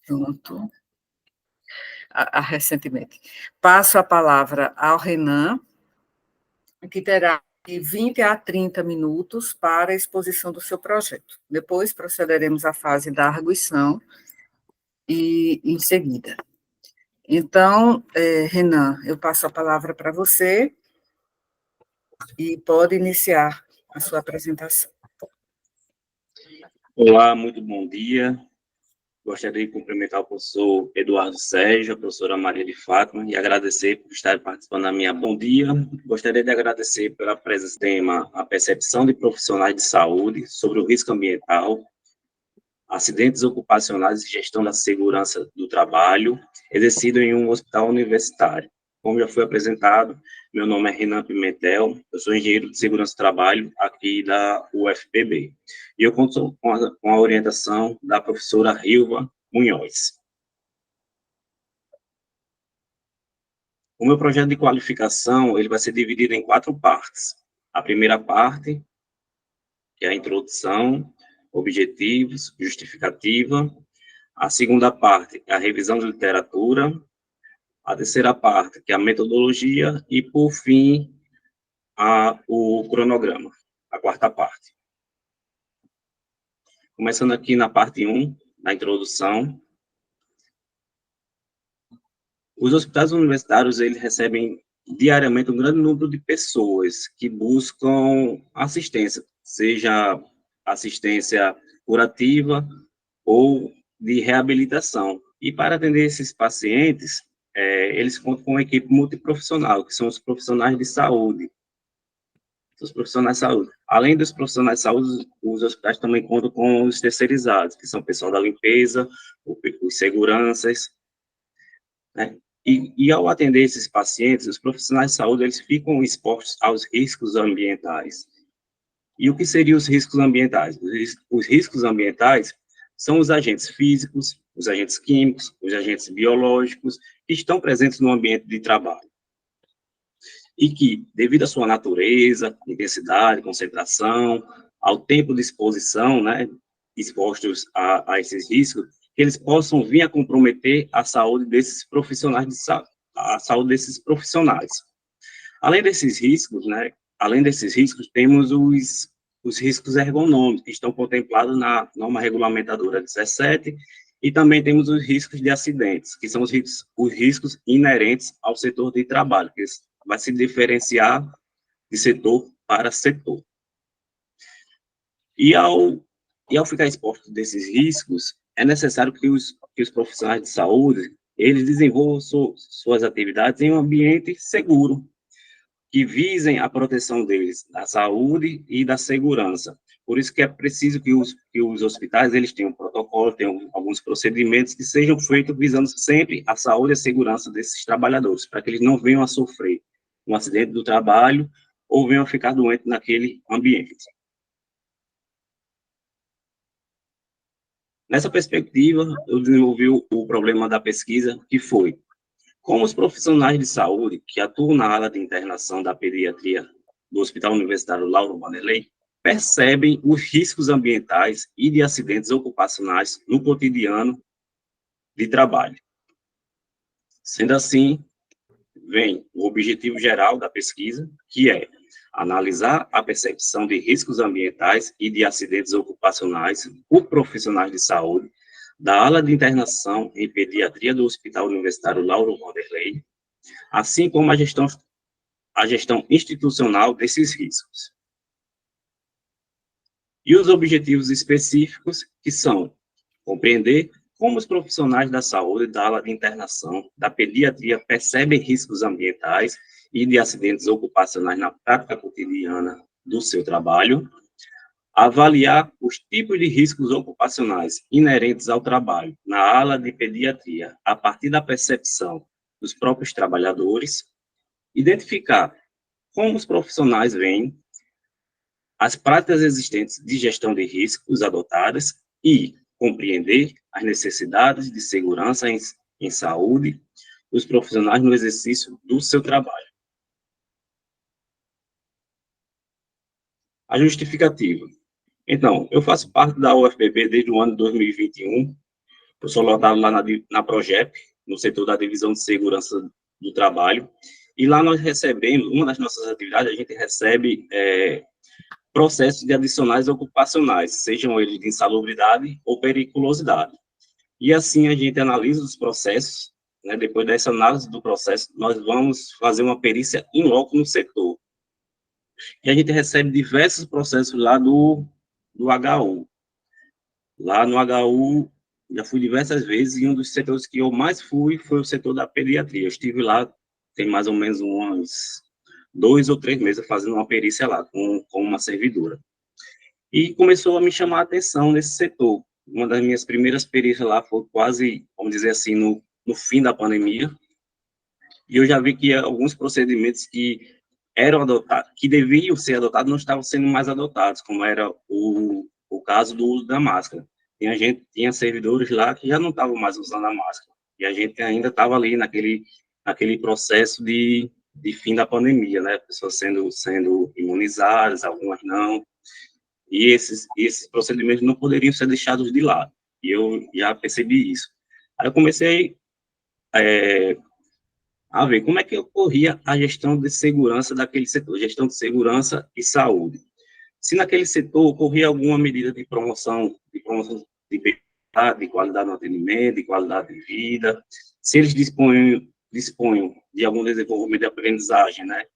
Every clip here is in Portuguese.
Pronto. Recentemente. Passo a palavra ao Renan, que terá de 20 a 30 minutos para a exposição do seu projeto. Depois procederemos à fase da arguição e em seguida. Então, Renan, eu passo a palavra para você e pode iniciar a sua apresentação. Olá, muito bom dia. Gostaria de cumprimentar o professor Eduardo Sérgio, a professora Maria de Fátima, e agradecer por estar participando da minha. Bom dia. Gostaria de agradecer pela presença do tema A Percepção de Profissionais de Saúde sobre o Risco Ambiental, Acidentes Ocupacionais e Gestão da Segurança do Trabalho, exercido em um hospital universitário. Como já foi apresentado, meu nome é Renan Pimentel, eu sou engenheiro de segurança do trabalho aqui da UFPB. E eu conto com a orientação da professora Rilva Munhoz. O meu projeto de qualificação ele vai ser dividido em 4 partes. A primeira parte, que é a introdução, objetivos, justificativa. A segunda parte é a revisão de literatura. A terceira parte, que é a metodologia. E, por fim, o cronograma, a quarta parte. Começando aqui na parte 1, na introdução. Os hospitais universitários, eles recebem diariamente um grande número de pessoas que buscam assistência, seja assistência curativa ou de reabilitação. E para atender esses pacientes, eles contam com uma equipe multiprofissional, que são os profissionais de saúde. Os profissionais de saúde. Além dos profissionais de saúde, os hospitais também contam com os terceirizados, que são o pessoal da limpeza, os seguranças, né? E ao atender esses pacientes, os profissionais de saúde, eles ficam expostos aos riscos ambientais. E o que seriam os riscos ambientais? Os riscos ambientais são os agentes físicos, os agentes químicos, os agentes biológicos, que estão presentes no ambiente de trabalho. E que, devido à sua natureza, intensidade, concentração, ao tempo de exposição, né, expostos a esses riscos, que eles possam vir a comprometer a saúde desses profissionais a saúde desses profissionais. Além desses riscos, né, temos os riscos ergonômicos, que estão contemplados na norma regulamentadora 17, e também temos os riscos de acidentes, que são os riscos inerentes ao setor de trabalho, que vai se diferenciar de setor para setor. E ao ficar exposto desses riscos, é necessário que os profissionais de saúde, eles desenvolvam suas atividades em um ambiente seguro, que visem a proteção deles, da saúde e da segurança. Por isso que é preciso que os hospitais, eles tenham um protocolo, tenham alguns procedimentos que sejam feitos visando sempre a saúde e a segurança desses trabalhadores, para que eles não venham a sofrer um acidente do trabalho ou venham a ficar doentes naquele ambiente. Nessa perspectiva, eu desenvolvi o problema da pesquisa, que foi como os profissionais de saúde que atuam na ala de internação da pediatria do Hospital Universitário Lauro Wanderley percebem os riscos ambientais e de acidentes ocupacionais no cotidiano de trabalho. Sendo assim, vem o objetivo geral da pesquisa, que é analisar a percepção de riscos ambientais e de acidentes ocupacionais por profissionais de saúde da ala de internação em pediatria do Hospital Universitário Lauro Wanderley, assim como a gestão institucional desses riscos. E os objetivos específicos, que são compreender como os profissionais da saúde da ala de internação da pediatria percebem riscos ambientais e de acidentes ocupacionais na prática cotidiana do seu trabalho, avaliar os tipos de riscos ocupacionais inerentes ao trabalho na ala de pediatria a partir da percepção dos próprios trabalhadores, identificar como os profissionais veem as práticas existentes de gestão de riscos adotadas e compreender as necessidades de segurança em saúde dos profissionais no exercício do seu trabalho. A justificativa. Então, eu faço parte da UFPB desde o ano 2021 Eu sou lotado lá na Progep, no setor da Divisão de Segurança do Trabalho, e lá nós recebemos, uma das nossas atividades, a gente recebe processos de adicionais ocupacionais, sejam eles de insalubridade ou periculosidade. E assim a gente analisa os processos, né? Depois dessa análise do processo, nós vamos fazer uma perícia in loco no setor. E a gente recebe diversos processos lá do HU. Lá no HU, já fui diversas vezes, e um dos setores que eu mais fui foi o setor da pediatria. Eu estive lá, tem mais ou menos uns 2 ou 3 meses fazendo uma perícia lá, com uma servidora. E começou a me chamar a atenção nesse setor. Uma das minhas primeiras perícias lá foi quase, vamos dizer assim, no fim da pandemia, e eu já vi que alguns procedimentos que eram adotados, que deviam ser adotados, não estavam sendo mais adotados, como era o caso do uso da máscara. Tinha servidores lá que já não estavam mais usando a máscara, e a gente ainda estava ali naquele processo de fim da pandemia, né? Pessoas sendo imunizadas, algumas não, e esses procedimentos não poderiam ser deixados de lado, e eu já percebi isso. Aí eu comecei a ver como é que ocorria a gestão de segurança daquele setor, gestão de segurança e saúde. Se naquele setor ocorria alguma medida de bem-estar, de qualidade no atendimento, de qualidade de vida, se eles disponham de algum desenvolvimento de aprendizagem, né,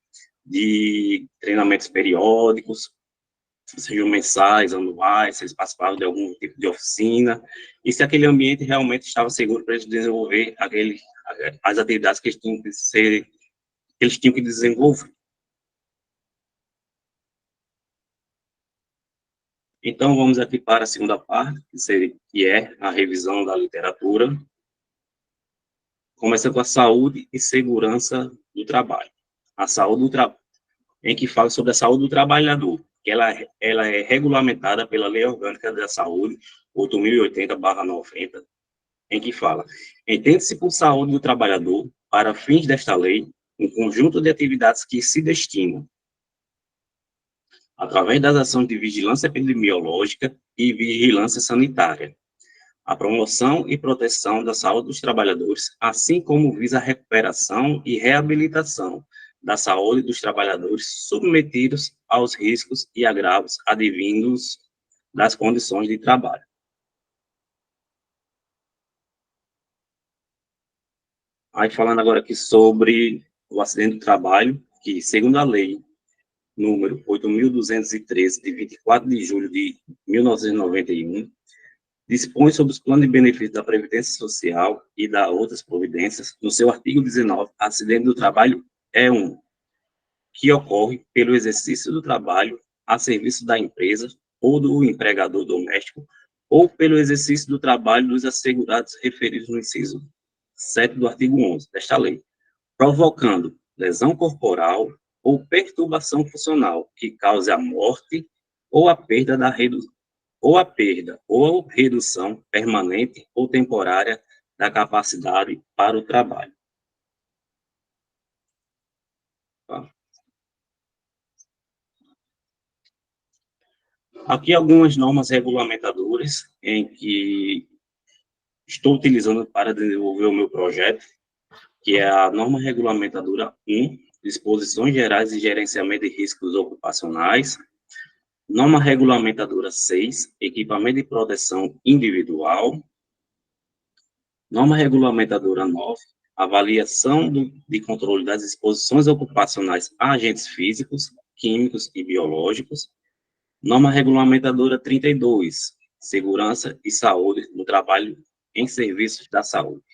de treinamentos periódicos, sejam mensais, anuais, se eles participavam de algum tipo de oficina, e se aquele ambiente realmente estava seguro para eles desenvolver as atividades que eles tinham que desenvolver. Então, vamos aqui para a segunda parte, que é a revisão da literatura. Começa com a saúde e segurança do trabalho. A saúde do trabalho, em que fala sobre a saúde do trabalhador, que ela é regulamentada pela Lei Orgânica da Saúde, 8.080/90, em que fala: entende-se por saúde do trabalhador, para fins desta lei, um conjunto de atividades que se destinam, através das ações de vigilância epidemiológica e vigilância sanitária, a promoção e proteção da saúde dos trabalhadores, assim como visa a recuperação e reabilitação da saúde dos trabalhadores submetidos aos riscos e agravos advindos das condições de trabalho. Aí falando agora aqui sobre o acidente do trabalho, que segundo a lei número 8.213, de 24 de julho de 1991, dispõe sobre os planos de benefícios da Previdência Social e da outras providências. No seu artigo 19, acidente do trabalho é que ocorre pelo exercício do trabalho a serviço da empresa ou do empregador doméstico, ou pelo exercício do trabalho dos assegurados referidos no inciso 7 do artigo 11 desta lei, provocando lesão corporal ou perturbação funcional que cause a morte ou a perda ou redução permanente ou temporária da capacidade para o trabalho. Tá? Aqui algumas normas regulamentadoras em que estou utilizando para desenvolver o meu projeto, que é a norma regulamentadora 1, Disposições Gerais de Gerenciamento de Riscos Ocupacionais, norma regulamentadora 6, Equipamento de Proteção Individual, norma regulamentadora 9, Avaliação de controle das exposições ocupacionais a agentes físicos, químicos e biológicos, norma regulamentadora 32, Segurança e Saúde no Trabalho em Serviços da Saúde.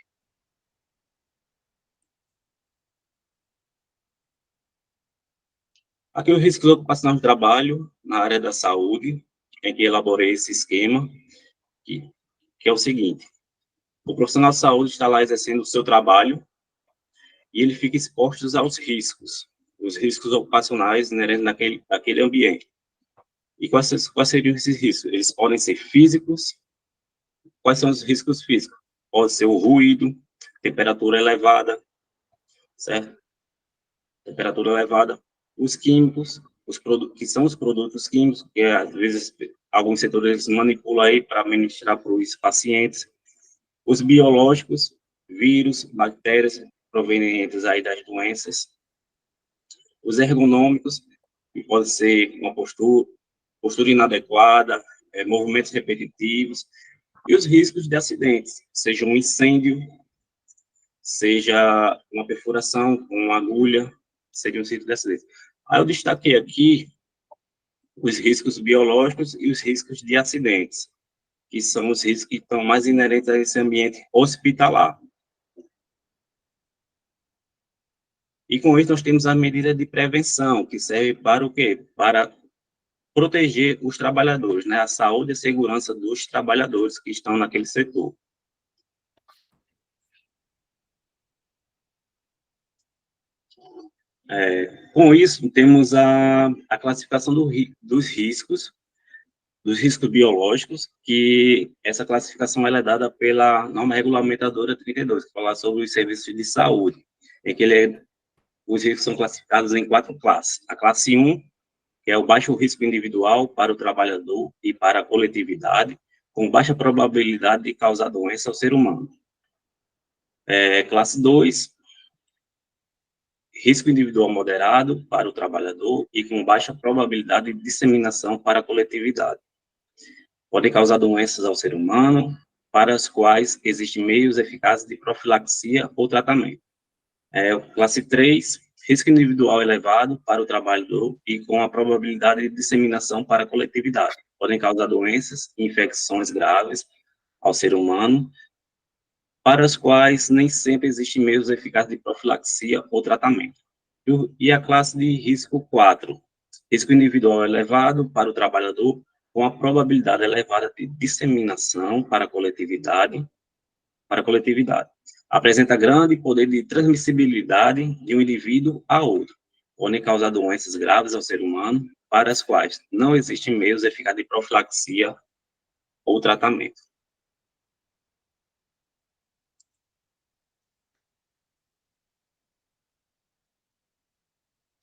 Aqui os riscos ocupacionais do trabalho na área da saúde, em que elaborei esse esquema, que é o seguinte: o profissional de saúde está lá exercendo o seu trabalho e ele fica exposto aos riscos, os riscos ocupacionais inerentes naquele ambiente. E quais seriam esses riscos? Eles podem ser físicos. Quais são os riscos físicos? Pode ser o ruído, temperatura elevada, certo? Temperatura elevada. Os químicos, que são os produtos químicos, que às vezes alguns setores manipulam aí para ministrar para os pacientes. os biológicos, vírus, bactérias provenientes aí das doenças, os ergonômicos, que pode ser uma postura inadequada, movimentos repetitivos, e os riscos de acidentes, seja um incêndio, seja uma perfuração com uma agulha, seria um risco de acidente. Aí eu destaquei aqui os riscos biológicos e os riscos de acidentes, que são os riscos que estão mais inerentes a esse ambiente hospitalar. E com isso nós temos a medida de prevenção, que serve para o quê? Para proteger os trabalhadores, né? A saúde e a segurança dos trabalhadores que estão naquele setor. Com isso, temos a classificação dos riscos biológicos, que essa classificação ela é dada pela norma regulamentadora 32, que fala sobre os serviços de saúde, em que os riscos são classificados em 4 classes. A classe 1, que é o baixo risco individual para o trabalhador e para a coletividade, com baixa probabilidade de causar doença ao ser humano. Classe 2, risco individual moderado para o trabalhador e com baixa probabilidade de disseminação para a coletividade. Podem causar doenças ao ser humano, para as quais existem meios eficazes de profilaxia ou tratamento. Classe 3, risco individual elevado para o trabalhador e com a probabilidade de disseminação para a coletividade. Podem causar doenças e infecções graves ao ser humano, para as quais nem sempre existem meios eficazes de profilaxia ou tratamento. E a classe de risco 4, risco individual elevado para o trabalhador, com a probabilidade elevada de disseminação para a coletividade. Apresenta grande poder de transmissibilidade de um indivíduo a outro. Podem causar doenças graves ao ser humano, para as quais não existem meios eficazes de profilaxia ou tratamento.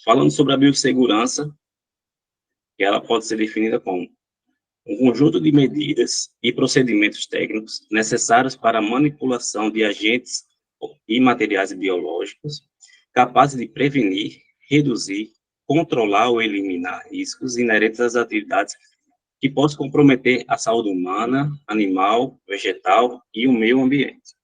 Falando sobre a biossegurança, que ela pode ser definida como um conjunto de medidas e procedimentos técnicos necessários para a manipulação de agentes e materiais biológicos, capazes de prevenir, reduzir, controlar ou eliminar riscos inerentes às atividades que possam comprometer a saúde humana, animal, vegetal e o meio ambiente.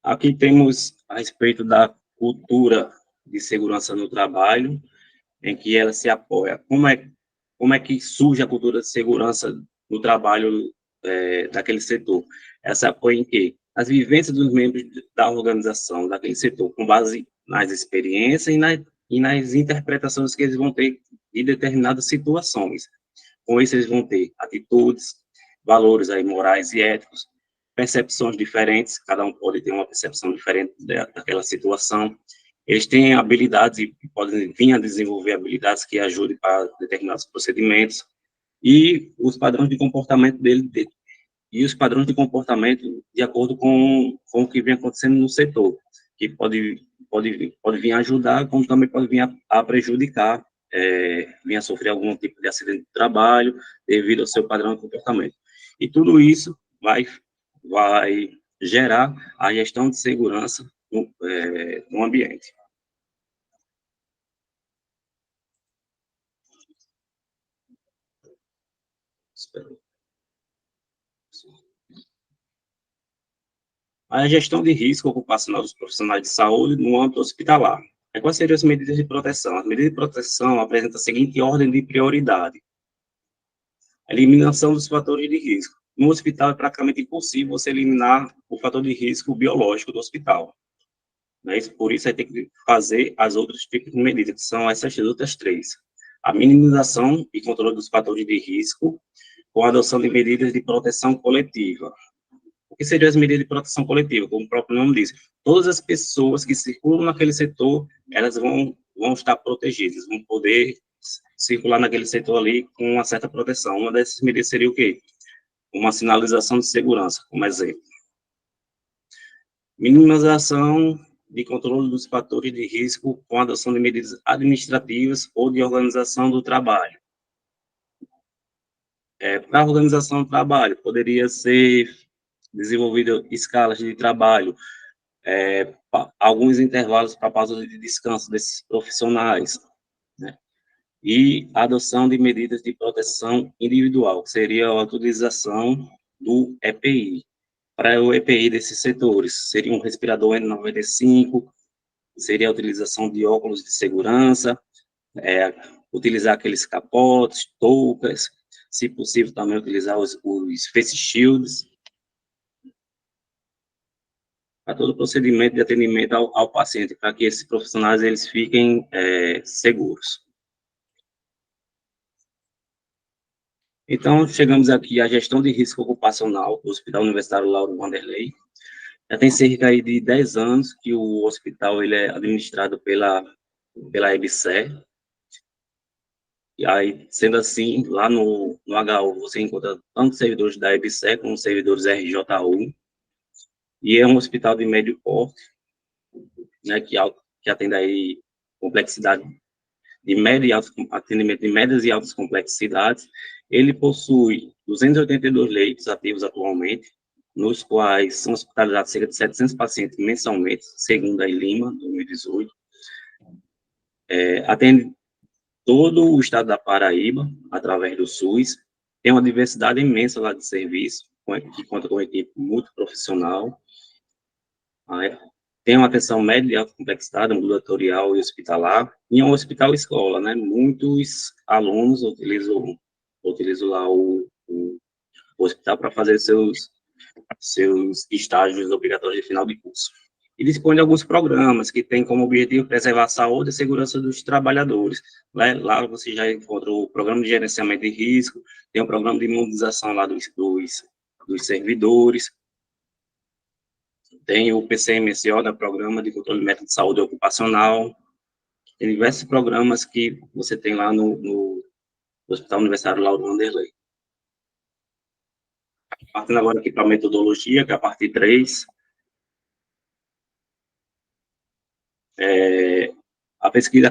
Aqui temos a respeito da cultura de segurança no trabalho, em que ela se apoia. Como é que surge a cultura de segurança no trabalho daquele setor? Ela se apoia em quê? As vivências dos membros da organização, daquele setor, com base nas experiências e nas interpretações que eles vão ter de determinadas situações. Com isso, eles vão ter atitudes, valores aí, morais e éticos, percepções diferentes, cada um pode ter uma percepção diferente daquela situação. Eles têm habilidades e podem vir a desenvolver habilidades que ajudem para determinados procedimentos, e os padrões de comportamento e os padrões de comportamento de acordo com o que vem acontecendo no setor, que pode vir a ajudar, como também pode vir a prejudicar, vir a sofrer algum tipo de acidente de trabalho devido ao seu padrão de comportamento. E tudo isso vai gerar a gestão de segurança no ambiente. A gestão de risco ocupacional dos profissionais de saúde no âmbito hospitalar. Quais seriam as medidas de proteção? As medidas de proteção apresentam a seguinte ordem de prioridade: a eliminação dos fatores de risco. No hospital é praticamente impossível você eliminar o fator de risco biológico do hospital. Né? Por isso, aí tem que fazer as outras tipos de medidas, que são essas outras 3. A minimização e controle dos fatores de risco, com a adoção de medidas de proteção coletiva. O que seriam as medidas de proteção coletiva? Como o próprio nome diz, todas as pessoas que circulam naquele setor, elas vão estar protegidas, vão poder circular naquele setor ali com uma certa proteção. Uma dessas medidas seria o quê? Uma sinalização de segurança, como exemplo. Minimização de controle dos fatores de risco com a adoção de medidas administrativas ou de organização do trabalho. Para a organização do trabalho, poderia ser desenvolvido escalas de trabalho, alguns intervalos para pausa de descanso desses profissionais, né? E a adoção de medidas de proteção individual, que seria a utilização do EPI. Para o EPI desses setores, seria um respirador N95, seria a utilização de óculos de segurança, utilizar aqueles capotes, toucas, se possível também utilizar os face shields, para todo o procedimento de atendimento ao paciente, para que esses profissionais eles fiquem seguros. Então, chegamos aqui à gestão de risco ocupacional do Hospital Universitário Lauro Wanderley. Já tem cerca aí de 10 anos que o hospital ele é administrado pela EBSER. E aí, sendo assim, lá no HU você encontra tanto servidores da EBSER como servidores RJU. E é um hospital de médio porte, né, que atende aí complexidade de média e alto, atendimento de médias e altas complexidades. Ele possui 282 leitos ativos atualmente, nos quais são hospitalizados cerca de 700 pacientes mensalmente, segundo a Lima, 2018. Atende todo o estado da Paraíba, através do SUS. Tem uma diversidade imensa lá de serviço, que conta com uma equipe muito profissional. Tem uma atenção média de alta complexidade, ambulatorial e hospitalar, e é um hospital-escola, né? Muitos alunos utilizam lá o hospital para fazer seus estágios obrigatórios de final de curso. E dispõe de alguns programas que têm como objetivo preservar a saúde e segurança dos trabalhadores. Lá você já encontra o programa de gerenciamento de risco, tem o programa de imunização lá dos servidores, tem o PCMSO, né, Programa de Controle de Método de Saúde Ocupacional. Tem diversos programas que você tem lá no Hospital Universitário Lauro Wanderley. Partindo agora aqui para a metodologia, que é a parte 3. A pesquisa,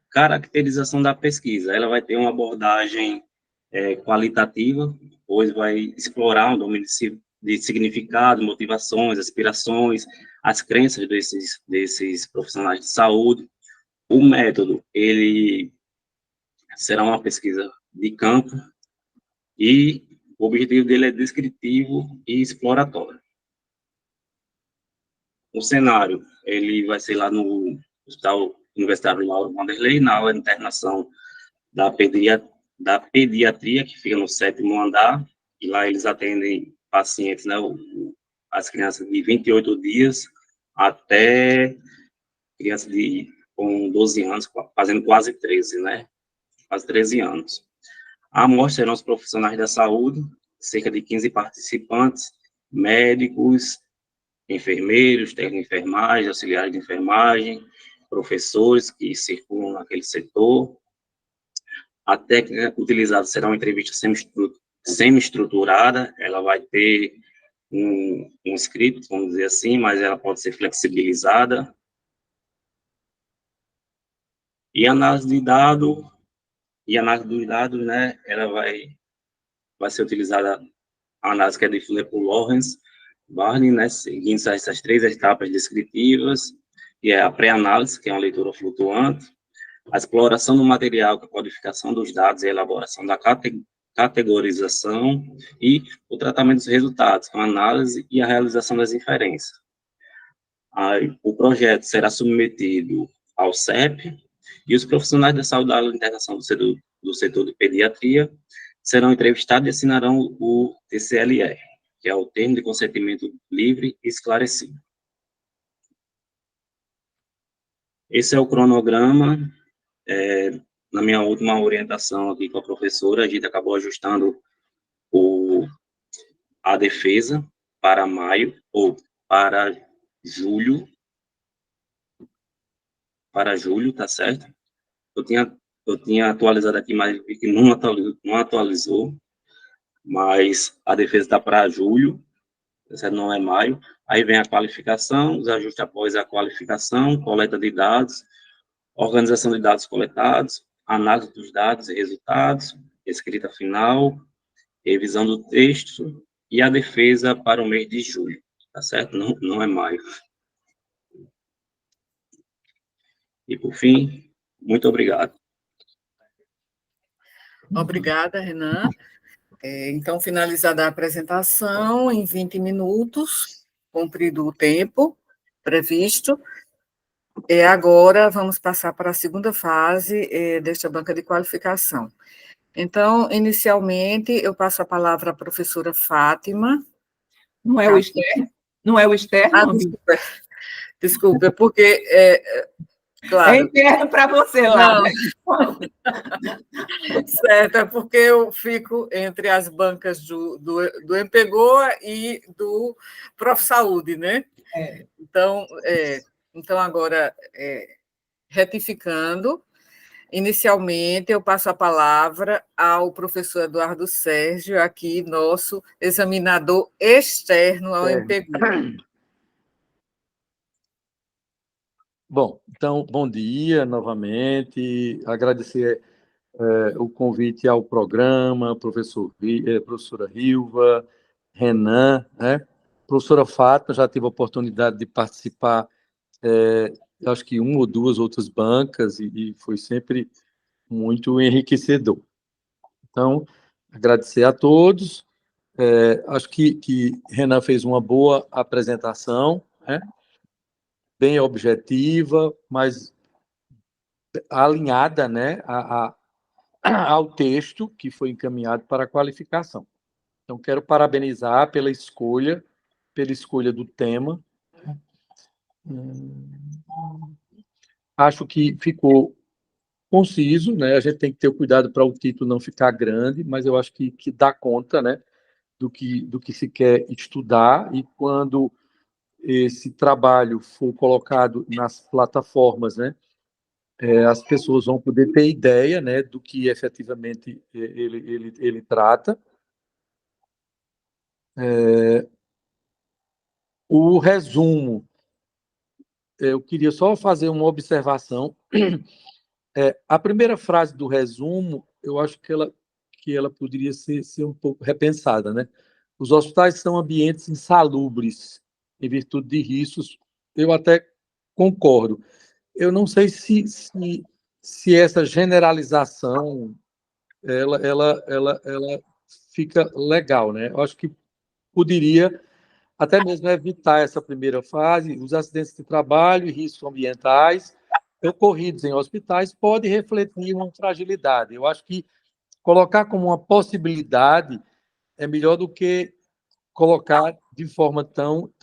caracterização da pesquisa. Ela vai ter uma abordagem qualitativa, pois vai explorar o domínio de significado, motivações, aspirações, as crenças desses profissionais de saúde. O método, ele será uma pesquisa de campo e o objetivo dele é descritivo e exploratório. O cenário, ele vai ser lá no Hospital Universitário Lauro Wanderley, na aula de internação da pediatria, que fica no 7º andar, e lá eles atendem pacientes, né, as crianças de 28 dias até crianças com 12 anos, fazendo quase 13, né, quase 13 anos. A amostra serão os profissionais da saúde, cerca de 15 participantes, médicos, enfermeiros, técnicos de enfermagem, auxiliares de enfermagem, professores que circulam naquele setor. A técnica utilizada será uma entrevista semi-estruturada, ela vai ter um script, vamos dizer assim, mas ela pode ser flexibilizada. E análise dos dados, né, ela vai ser utilizada a análise que é definida por Lawrence Barney, né, seguindo essas 3 etapas descritivas, que é a pré-análise, que é uma leitura flutuante, a exploração do material, que é a codificação dos dados e a elaboração da categorização e o tratamento dos resultados, com a análise e a realização das inferências. Aí, o projeto será submetido ao CEP e os profissionais da saúde da aula de internação do setor de pediatria serão entrevistados e assinarão o TCLR, que é o termo de consentimento livre e esclarecido. Esse é o cronograma. Na minha última orientação aqui com a professora, a gente acabou ajustando a defesa para maio, ou para julho, tá certo? Eu tinha atualizado aqui, mas vi que não atualizou, mas a defesa está para julho, não é maio. Aí vem a qualificação, os ajustes após a qualificação, coleta de dados, organização de dados coletados, análise dos dados e resultados, escrita final, revisão do texto e a defesa para o mês de julho, tá certo? Não é maio. E, por fim, muito obrigado. Obrigada, Renan. Então, finalizada a apresentação, em 20 minutos, cumprido o tempo previsto, agora vamos passar para a segunda fase desta banca de qualificação. Então, inicialmente, eu passo a palavra à professora Fátima. Não é o externo? Não é o externo? Desculpa, porque, claro... É interno para você lá. Não. Certo, é porque eu fico entre as bancas do MPGOA e do Prof. Saúde, né? Então agora, retificando, inicialmente eu passo a palavra ao professor Eduardo Sérgio, aqui, nosso examinador externo ao MPGOA. Bom, então, bom dia novamente, agradecer o convite ao programa, professora Rilva, Renan, né? Professora Fátima, já tive a oportunidade de participar, acho que uma ou duas outras bancas, e foi sempre muito enriquecedor. Então, agradecer a todos, acho que Renan fez uma boa apresentação, né? Bem objetiva, mas alinhada, né, ao texto que foi encaminhado para a qualificação. Então, quero parabenizar pela escolha do tema. Acho que ficou conciso, né? A gente tem que ter cuidado para o título não ficar grande, mas eu acho que dá conta, né, do que se quer estudar, e quando esse trabalho for colocado nas plataformas, né, as pessoas vão poder ter ideia, né, do que efetivamente ele trata. O resumo, eu queria só fazer uma observação. A primeira frase do resumo, eu acho que ela poderia ser um pouco repensada, né? Os hospitais são ambientes insalubres em virtude de riscos. Eu até concordo. Eu não sei se essa generalização ela fica legal, né? Eu acho que poderia até mesmo evitar essa primeira fase. Os acidentes de trabalho e riscos ambientais ocorridos em hospitais podem refletir uma fragilidade. Eu acho que colocar como uma possibilidade é melhor do que colocar de forma tão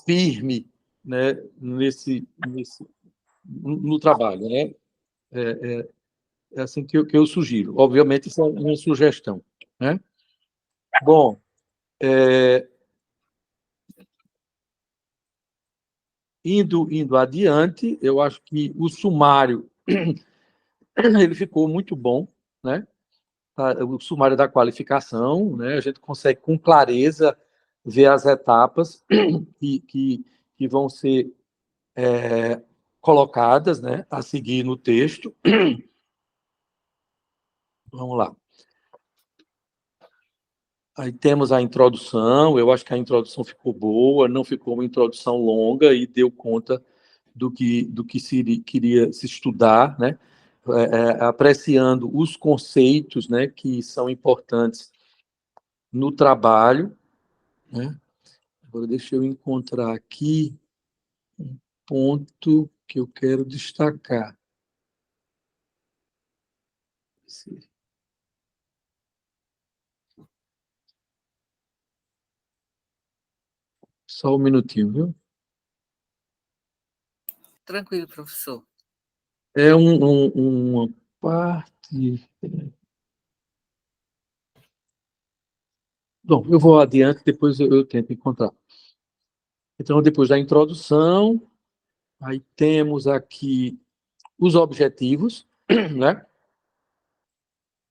firme, né, no trabalho, né? É assim que eu sugiro. Obviamente, isso é uma sugestão, né? Bom, indo adiante, eu acho que o sumário ele ficou muito bom, né? O sumário da qualificação, né? A gente consegue com clareza ver as etapas que vão ser colocadas, né, a seguir no texto. Vamos lá. Aí temos a introdução. Eu acho que a introdução ficou boa, não ficou uma introdução longa e deu conta do que queria se estudar, né? Apreciando os conceitos, né, que são importantes no trabalho, né? Agora, deixa eu encontrar aqui um ponto que eu quero destacar. Só um minutinho, viu? Tranquilo, professor. É uma parte... Bom, eu vou adiante, depois eu tento encontrar. Então, depois da introdução, aí temos aqui os objetivos, né?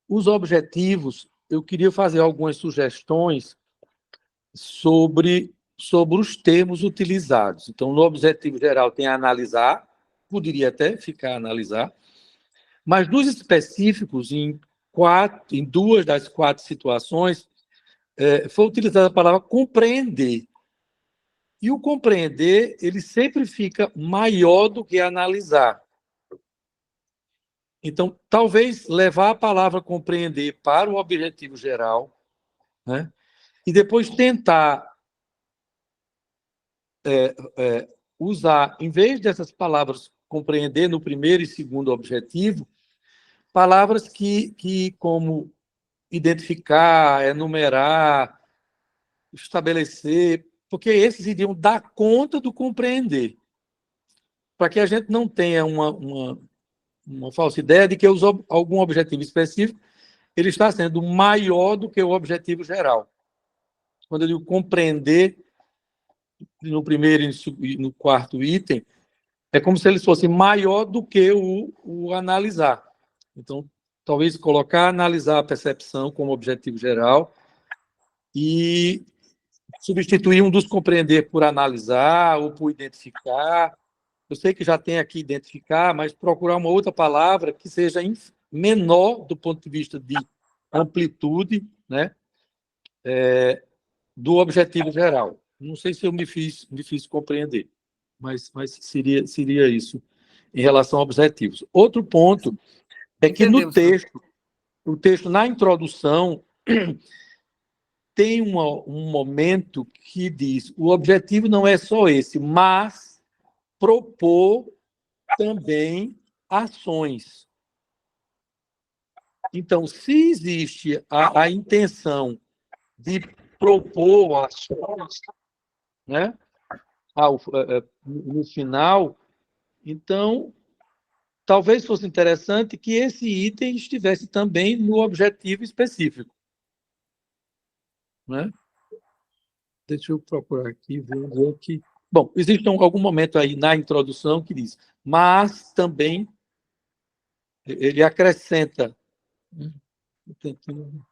Os objetivos, eu queria fazer algumas sugestões sobre os termos utilizados. Então, no objetivo geral tem a analisar, poderia até ficar a analisar, mas nos específicos, em em 2 das 4 situações, foi utilizada a palavra compreender. E o compreender, ele sempre fica maior do que analisar. Então, talvez levar a palavra compreender para o objetivo geral, né? E depois tentar usar, em vez dessas palavras compreender no primeiro e segundo objetivo, palavras que como identificar, enumerar, estabelecer, porque esses iriam dar conta do compreender, para que a gente não tenha uma falsa ideia de que algum objetivo específico ele está sendo maior do que o objetivo geral. Quando eu digo compreender, no primeiro e no quarto item, é como se eles fossem maior do que o analisar. Então, talvez colocar analisar a percepção como objetivo geral e substituir um dos compreender por analisar ou por identificar. Eu sei que já tem aqui identificar, mas procurar uma outra palavra que seja menor do ponto de vista de amplitude, né, do objetivo geral. Não sei se eu me fiz compreender, mas seria isso em relação a objetivos. Outro ponto é que no texto, na introdução, tem um momento que diz: o objetivo não é só esse, mas propor também ações. Então, se existe a intenção de propor ações, né, no final, então, talvez fosse interessante que esse item estivesse também no objetivo específico, né? Deixa eu procurar aqui, ver aqui. Bom, existe algum momento aí na introdução que diz, mas também ele acrescenta. Eu tento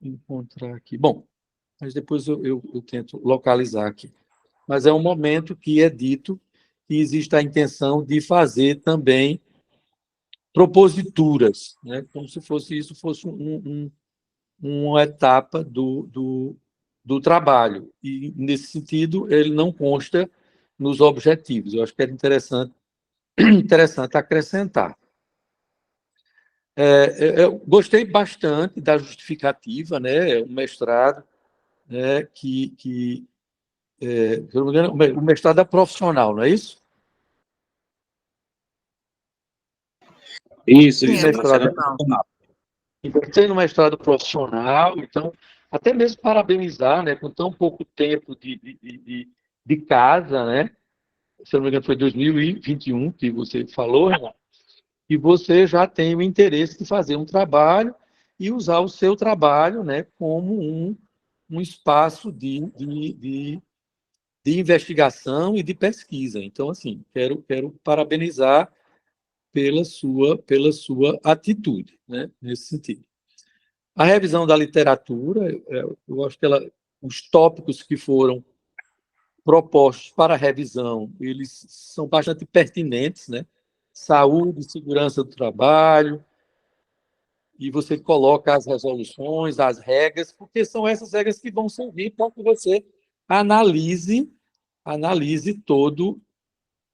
encontrar aqui. Bom, mas depois eu tento localizar aqui. Mas é um momento que é dito que existe a intenção de fazer também proposituras, né? Como se isso fosse uma etapa do trabalho. E, nesse sentido, ele não consta nos objetivos. Eu acho que era interessante acrescentar. Eu gostei bastante da justificativa, né? O mestrado, né? Se eu não me engano, o mestrado é profissional, não é isso? Isso, Sim, é mestrado profissional. Então, sendo mestrado profissional, então, até mesmo parabenizar, né? Com tão pouco tempo de casa, né? Se eu não me engano, foi 2021 que você falou, Renato, e você já tem o interesse de fazer um trabalho e usar o seu trabalho, né, como um espaço de investigação e de pesquisa. Então, assim, quero parabenizar pela sua atitude, né, nesse sentido. A revisão da literatura, eu acho que os tópicos que foram propostos para a revisão, eles são bastante pertinentes, né? Saúde e segurança do trabalho, e você coloca as resoluções, as regras, porque são essas regras que vão servir para que você analise todos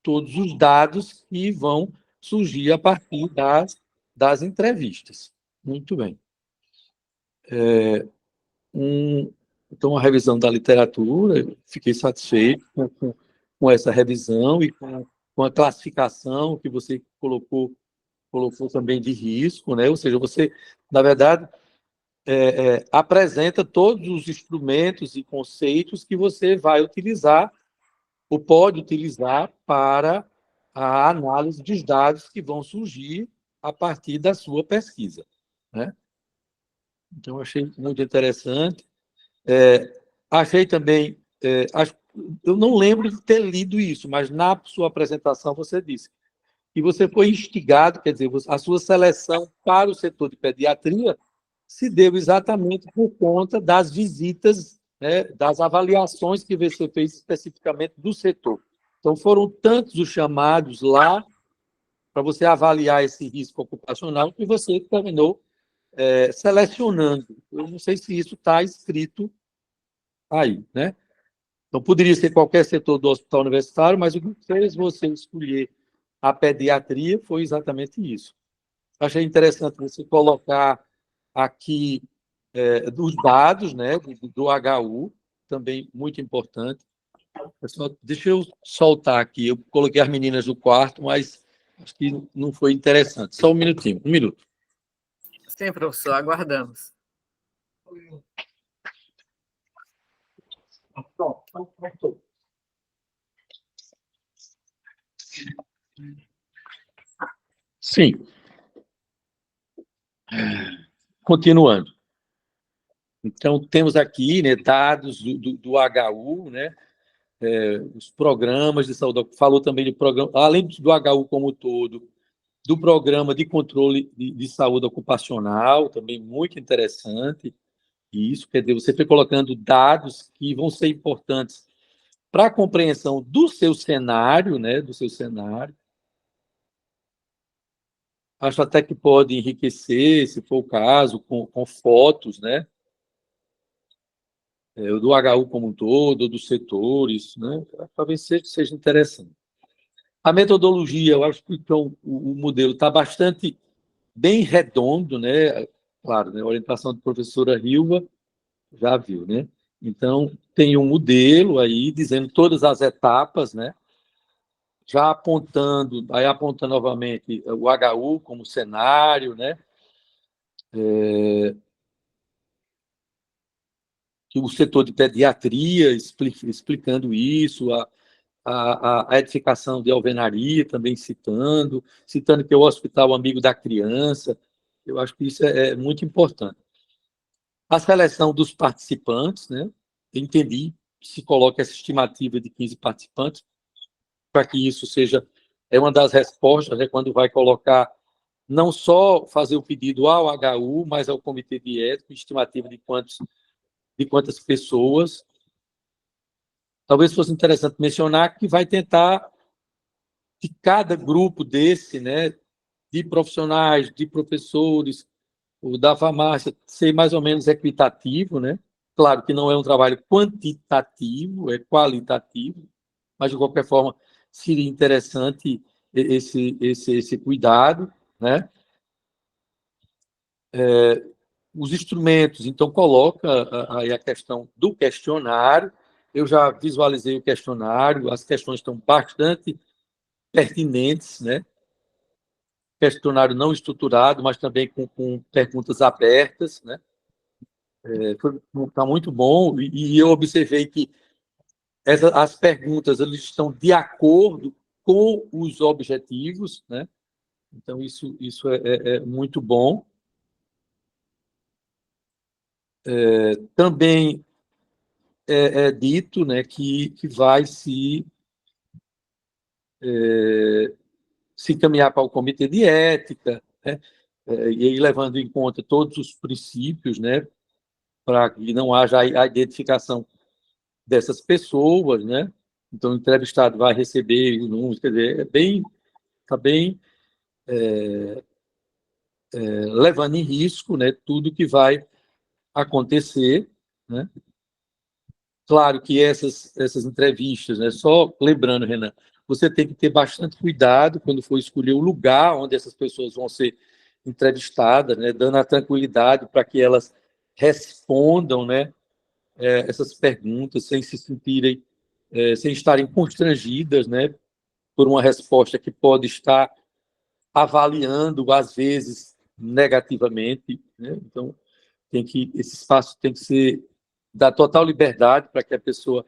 os dados que vão surgir a partir das entrevistas. Muito bem. Então, a revisão da literatura, eu fiquei satisfeito com essa revisão e com a classificação que você colocou também de risco, né? Ou seja, você, na verdade, apresenta todos os instrumentos e conceitos que você vai utilizar ou pode utilizar para a análise dos dados que vão surgir a partir da sua pesquisa, né? Então, achei muito interessante. Achei também, eu não lembro de ter lido isso, mas na sua apresentação você disse que você foi instigado, quer dizer, a sua seleção para o setor de pediatria se deu exatamente por conta das visitas, né, das avaliações que você fez especificamente do setor. Então, foram tantos os chamados lá para você avaliar esse risco ocupacional que você terminou selecionando. Eu não sei se isso está escrito aí, né? Então, poderia ser qualquer setor do hospital universitário, mas o que fez você escolher a pediatria foi exatamente isso. Achei interessante você colocar aqui dos dados, né, do HU, também muito importante. Pessoal, deixa eu soltar aqui. Eu coloquei as meninas no quarto, mas acho que não foi interessante. Só um minutinho, um minuto. Sim, professor, aguardamos. Sim. Continuando. Então, temos aqui, né, dados do HU, né, os programas de saúde. Falou também do programa, além do HU como um todo, do programa de controle de saúde ocupacional, também muito interessante. Isso, quer dizer, você foi colocando dados que vão ser importantes para a compreensão do seu cenário, né, do seu cenário. Acho até que pode enriquecer, se for o caso, com fotos, né, do HU como um todo, dos setores, né, talvez seja interessante. A metodologia, eu acho que então, o modelo está bastante bem redondo, né, claro, né, a orientação da professora Hilva, já viu, né? Então, tem um modelo aí dizendo todas as etapas, né? Já apontando, aí apontando novamente o HU como cenário, né? Que o setor de pediatria explicando isso, a edificação de alvenaria também citando que é o Hospital Amigo da Criança. Eu acho que isso é muito importante. A seleção dos participantes, né? Eu entendi que se coloca essa estimativa de 15 participantes, para que isso seja uma das respostas, né, quando vai colocar não só fazer o pedido ao HU, mas ao Comitê de Ética, estimativa de quantas pessoas. Talvez fosse interessante mencionar que vai tentar que cada grupo desse, né, de profissionais, de professores, o da farmácia, ser mais ou menos equitativo, né? Claro que não é um trabalho quantitativo, é qualitativo, mas, de qualquer forma, seria interessante esse cuidado, né? Os instrumentos, então, coloca aí a questão do questionário. Eu já visualizei o questionário, as questões estão bastante pertinentes, né? Questionário não estruturado, mas também com perguntas abertas, né? Está muito bom, e eu observei que as perguntas elas estão de acordo com os objetivos, né? Então, isso é muito bom. Também é dito, né, que vai se encaminhar para o comitê de ética, né? E aí levando em conta todos os princípios, né, para que não haja a identificação dessas pessoas, né? Então, o entrevistado vai receber os números, quer dizer, está bem levando em risco, né, tudo que vai acontecer, né? Claro que essas entrevistas, né, só lembrando, Renan, você tem que ter bastante cuidado quando for escolher o lugar onde essas pessoas vão ser entrevistadas, né, dando a tranquilidade para que elas respondam, né, essas perguntas sem se sentirem, sem estarem constrangidas, né, por uma resposta que pode estar avaliando, às vezes, negativamente, né? Então, esse espaço tem que ser da total liberdade para que a pessoa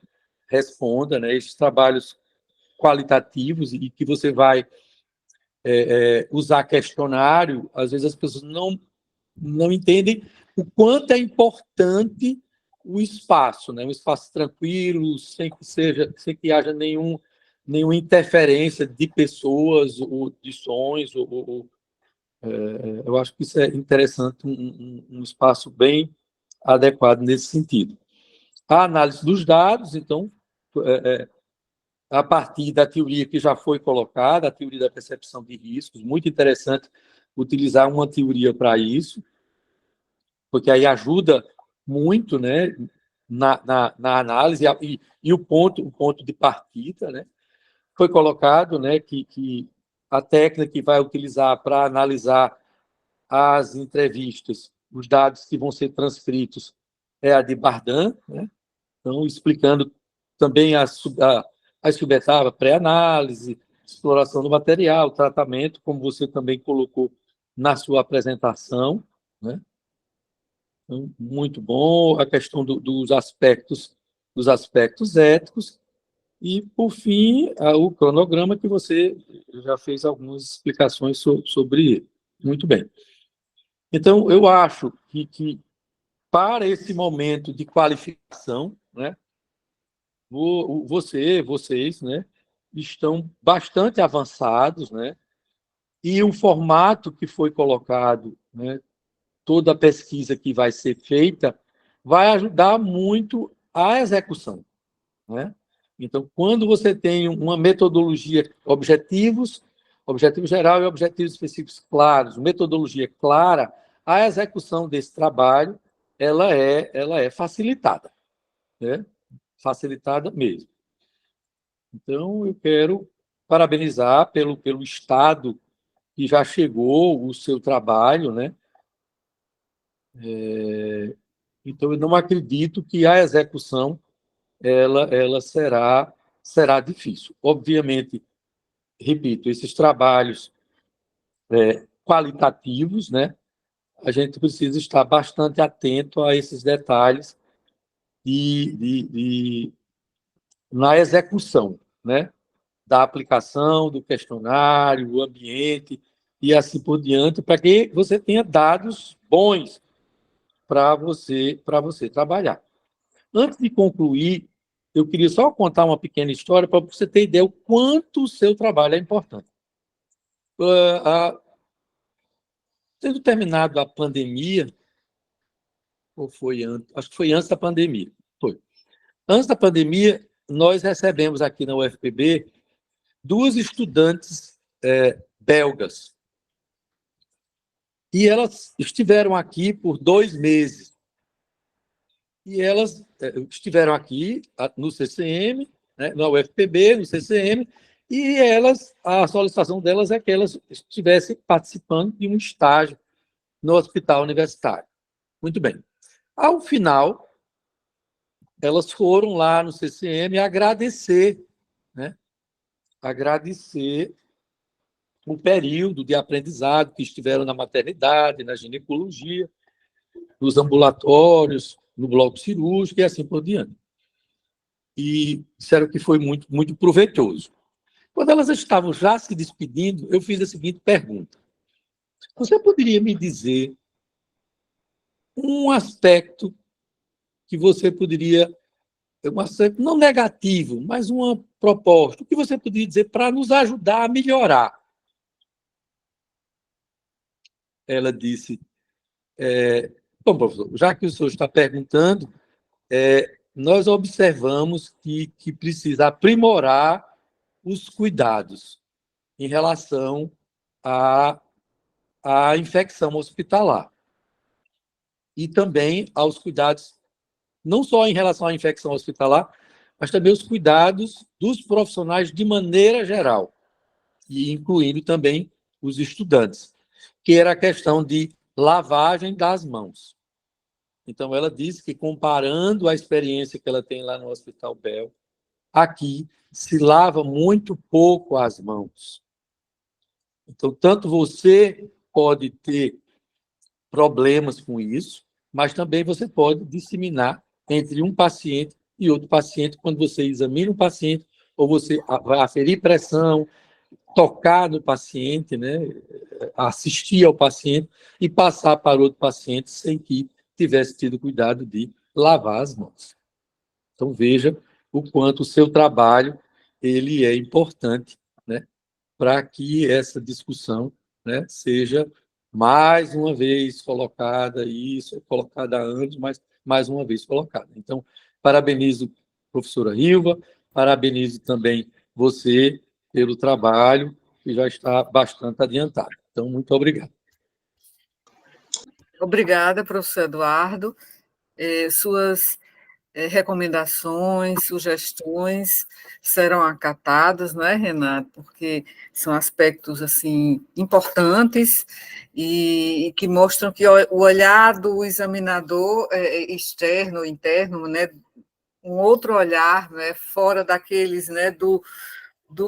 responda, né? Esses trabalhos qualitativos e que você vai usar questionário, às vezes as pessoas não entendem o quanto é importante o espaço, né? Um espaço tranquilo, sem que haja nenhuma interferência de pessoas ou de sons. Eu acho que isso é interessante, um espaço bem adequado nesse sentido. A análise dos dados, então, a partir da teoria que já foi colocada, a teoria da percepção de riscos, muito interessante utilizar uma teoria para isso. porque aí ajuda muito, né, na análise e o ponto de partida, né? Foi colocado, né, que a técnica que vai utilizar para analisar as entrevistas, os dados que vão ser transcritos, é a de Bardan, né? Então, explicando também as subetapas, pré-análise, exploração do material, tratamento, como você também colocou na sua apresentação, né? Então, muito bom a questão dos aspectos éticos e, por fim, o cronograma que você já fez algumas explicações sobre ele. Muito bem. Então, eu acho que para esse momento de qualificação, né, vocês, né, estão bastante avançados, né, e o formato que foi colocado, né, toda a pesquisa que vai ser feita, vai ajudar muito a execução, né? Então, quando você tem uma metodologia, objetivo geral e objetivos específicos claros, metodologia clara, a execução desse trabalho ela é facilitada, né? Facilitada mesmo. Então, eu quero parabenizar pelo estado que já chegou o seu trabalho, né? Então, eu não acredito que a execução ela será difícil. Obviamente, repito, esses trabalhos qualitativos, né? A gente precisa estar bastante atento a esses detalhes na execução, né? Da aplicação, do questionário, o ambiente e assim por diante, para que você tenha dados bons para você trabalhar. Antes de concluir, eu queria só contar uma pequena história para você ter ideia o quanto o seu trabalho é importante. Tendo terminado a pandemia, ou foi antes? Acho que foi antes da pandemia. Foi. Antes da pandemia, nós recebemos aqui na UFPB 2 estudantes belgas. E elas estiveram aqui por 2 meses. E elas estiveram aqui no CCM, né, na UFPB, no CCM, e a solicitação delas é que elas estivessem participando de um estágio no hospital universitário. Muito bem. Ao final, elas foram lá no CCM agradecer, né, agradecer o período de aprendizado que estiveram na maternidade, na ginecologia, nos ambulatórios, no bloco cirúrgico e assim por diante. E disseram que foi muito, muito proveitoso. Quando elas estavam já se despedindo, eu fiz a seguinte pergunta: você poderia me dizer um aspecto que você poderia, um aspecto não negativo, mas uma proposta, o que você poderia dizer para nos ajudar a melhorar? Ela disse, bom, professor, já que o senhor está perguntando, nós observamos que precisa aprimorar os cuidados em relação à infecção hospitalar e também aos cuidados, não só em relação à infecção hospitalar, mas também os cuidados dos profissionais de maneira geral, e incluindo também os estudantes, que era a questão de lavagem das mãos. Então, ela disse que, comparando a experiência que ela tem lá no Hospital Bel, aqui se lava muito pouco as mãos. Então, tanto você pode ter problemas com isso, mas também você pode disseminar entre um paciente e outro paciente quando você examina um paciente ou você vai aferir pressão, tocar no paciente, né, assistir ao paciente e passar para outro paciente sem que tivesse tido cuidado de lavar as mãos. Então, veja o quanto o seu trabalho ele é importante, né, para que essa discussão, né, seja mais uma vez colocada, isso, colocada antes, mas mais uma vez colocada. Então, parabenizo a professora Hilva, parabenizo também você pelo trabalho, que já está bastante adiantado. Então, muito obrigado. Obrigada, professor Eduardo. Suas recomendações, sugestões serão acatadas, não é, Renato? Porque são aspectos assim importantes e que mostram que o olhar do examinador externo, interno, né, um outro olhar, né, fora daqueles, né, do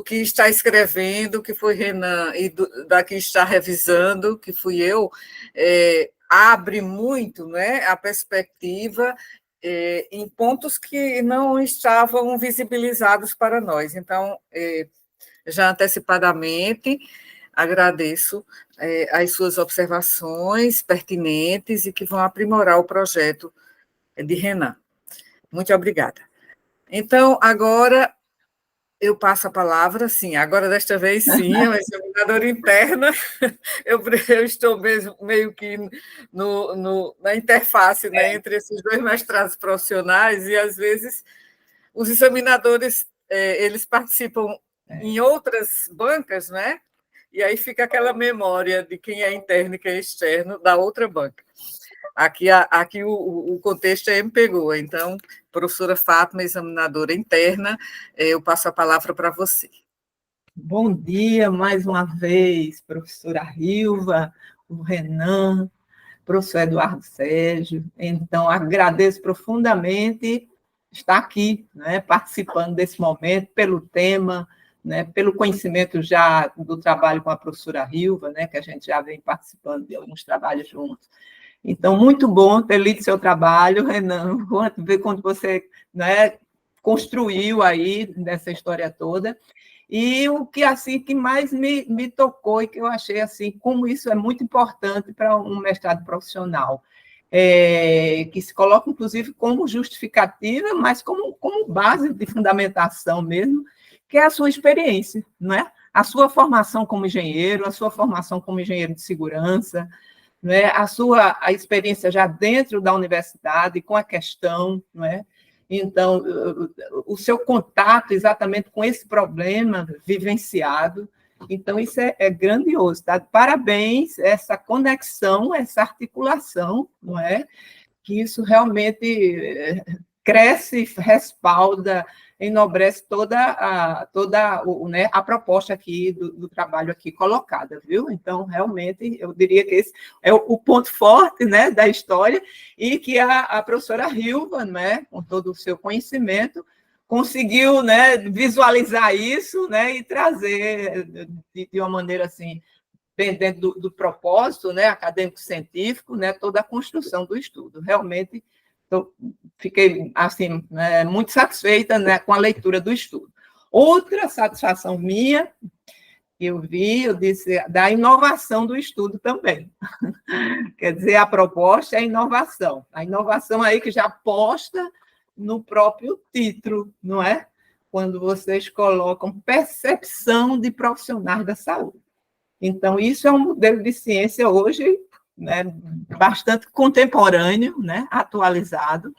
que está escrevendo, que foi Renan, e da que está revisando, que fui eu, abre muito, né, a perspectiva em pontos que não estavam visibilizados para nós. Então, já antecipadamente, agradeço as suas observações pertinentes e que vão aprimorar o projeto de Renan. Muito obrigada. Então, agora eu passo a palavra, sim, agora desta vez sim, a examinadora interna, eu estou mesmo, meio que na interface, né, entre esses dois mestrados profissionais, e às vezes os examinadores eles participam em outras bancas, né? E aí fica aquela memória de quem é interno e quem é externo da outra banca. Aqui o contexto é MPGOA, então, professora Fátima, examinadora interna, eu passo a palavra para você. Bom dia, mais uma vez, professora Rilva, o Renan, professor Eduardo Sérgio. Então, agradeço profundamente estar aqui, né, participando desse momento, pelo tema, né, pelo conhecimento já do trabalho com a professora Rilva, né, que a gente já vem participando de alguns trabalhos juntos. Então, muito bom ter lido seu trabalho, Renan, ver quando você, né, construiu aí nessa história toda. E o que assim que mais me tocou e que eu achei assim como isso é muito importante para um mestrado profissional, que se coloca inclusive como justificativa, mas como base de fundamentação mesmo, que é a sua experiência, não é? A sua formação como engenheiro, a sua formação como engenheiro de segurança, não é? A experiência já dentro da universidade com a questão, não é? Então, o seu contato exatamente com esse problema vivenciado, então isso é grandioso, tá? Parabéns, essa conexão, essa articulação, não é? Que isso realmente cresce, respalda, enobrece toda a proposta aqui do trabalho aqui colocada, viu? Então, realmente, eu diria que esse é o ponto forte, né, da história, e que a professora Rilva, né, com todo o seu conhecimento, conseguiu, né, visualizar isso, né, e trazer de uma maneira assim, bem dentro do propósito, né, acadêmico-científico, né, toda a construção do estudo. Realmente, fiquei assim, né, muito satisfeita, né, com a leitura do estudo. Outra satisfação minha, eu disse, da inovação do estudo também. Quer dizer, a proposta é a inovação aí que já posta no próprio título, não é? Quando vocês colocam percepção de profissionais da saúde. Então, isso é um modelo de ciência hoje, né, bastante contemporâneo, né, atualizado.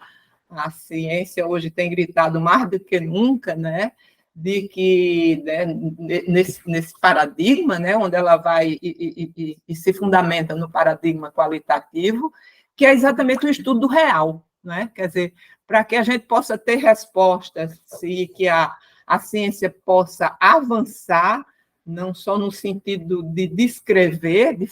A ciência hoje tem gritado mais do que nunca, né, de que, né, nesse paradigma, né, onde ela vai e se fundamenta no paradigma qualitativo, que é exatamente o estudo do real, né? Quer dizer, para que a gente possa ter respostas e que a ciência possa avançar, não só no sentido de descrever, de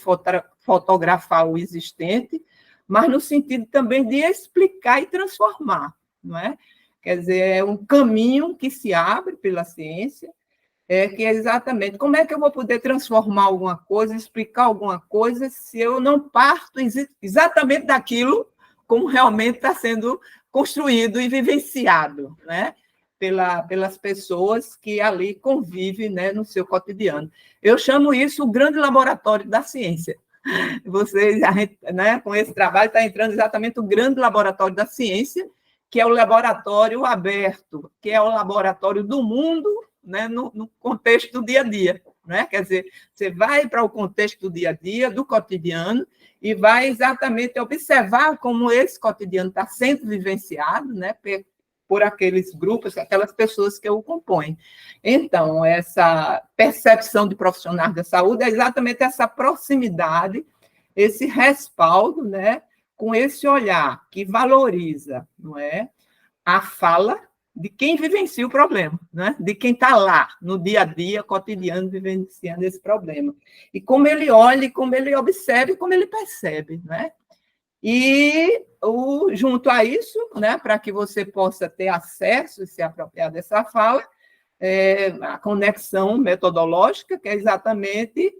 fotografar o existente, mas no sentido também de explicar e transformar, não é? Quer dizer, é um caminho que se abre pela ciência, que é exatamente como é que eu vou poder transformar alguma coisa, explicar alguma coisa, se eu não parto exatamente daquilo como realmente está sendo construído e vivenciado, né? Pelas pessoas que ali convivem, né, no seu cotidiano. Eu chamo isso o grande laboratório da ciência. A gente, né, com esse trabalho, está entrando exatamente o grande laboratório da ciência, que é o laboratório aberto, que é o laboratório do mundo, né, no contexto do dia a dia. Né? Quer dizer, você vai para o contexto do dia a dia, do cotidiano, e vai exatamente observar como esse cotidiano está sendo vivenciado, né, por aqueles grupos, aquelas pessoas que o compõem. Então, essa percepção de profissionais da saúde é exatamente essa proximidade esse respaldo, né, com esse olhar que valoriza, não é, a fala de quem vivencia o problema, né? De quem está lá, no dia a dia, cotidiano, vivenciando esse problema. E como ele olha, como ele observa, como ele percebe. Né? E junto a isso, né, para que você possa ter acesso e se apropriar dessa fala, a conexão metodológica, que é exatamente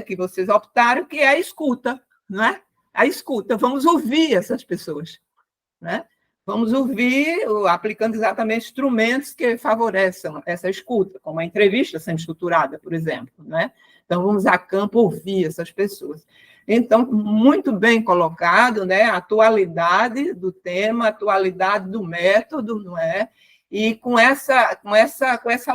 que vocês optaram, que é a escuta. Né? A escuta, vamos ouvir essas pessoas. Né? Vamos ouvir, aplicando exatamente instrumentos que favoreçam essa escuta, como a entrevista sendo estruturada, por exemplo. Né? Então, vamos a campo ouvir essas pessoas. Então, muito bem colocado, né? A atualidade do tema, a atualidade do método, não é? E com essa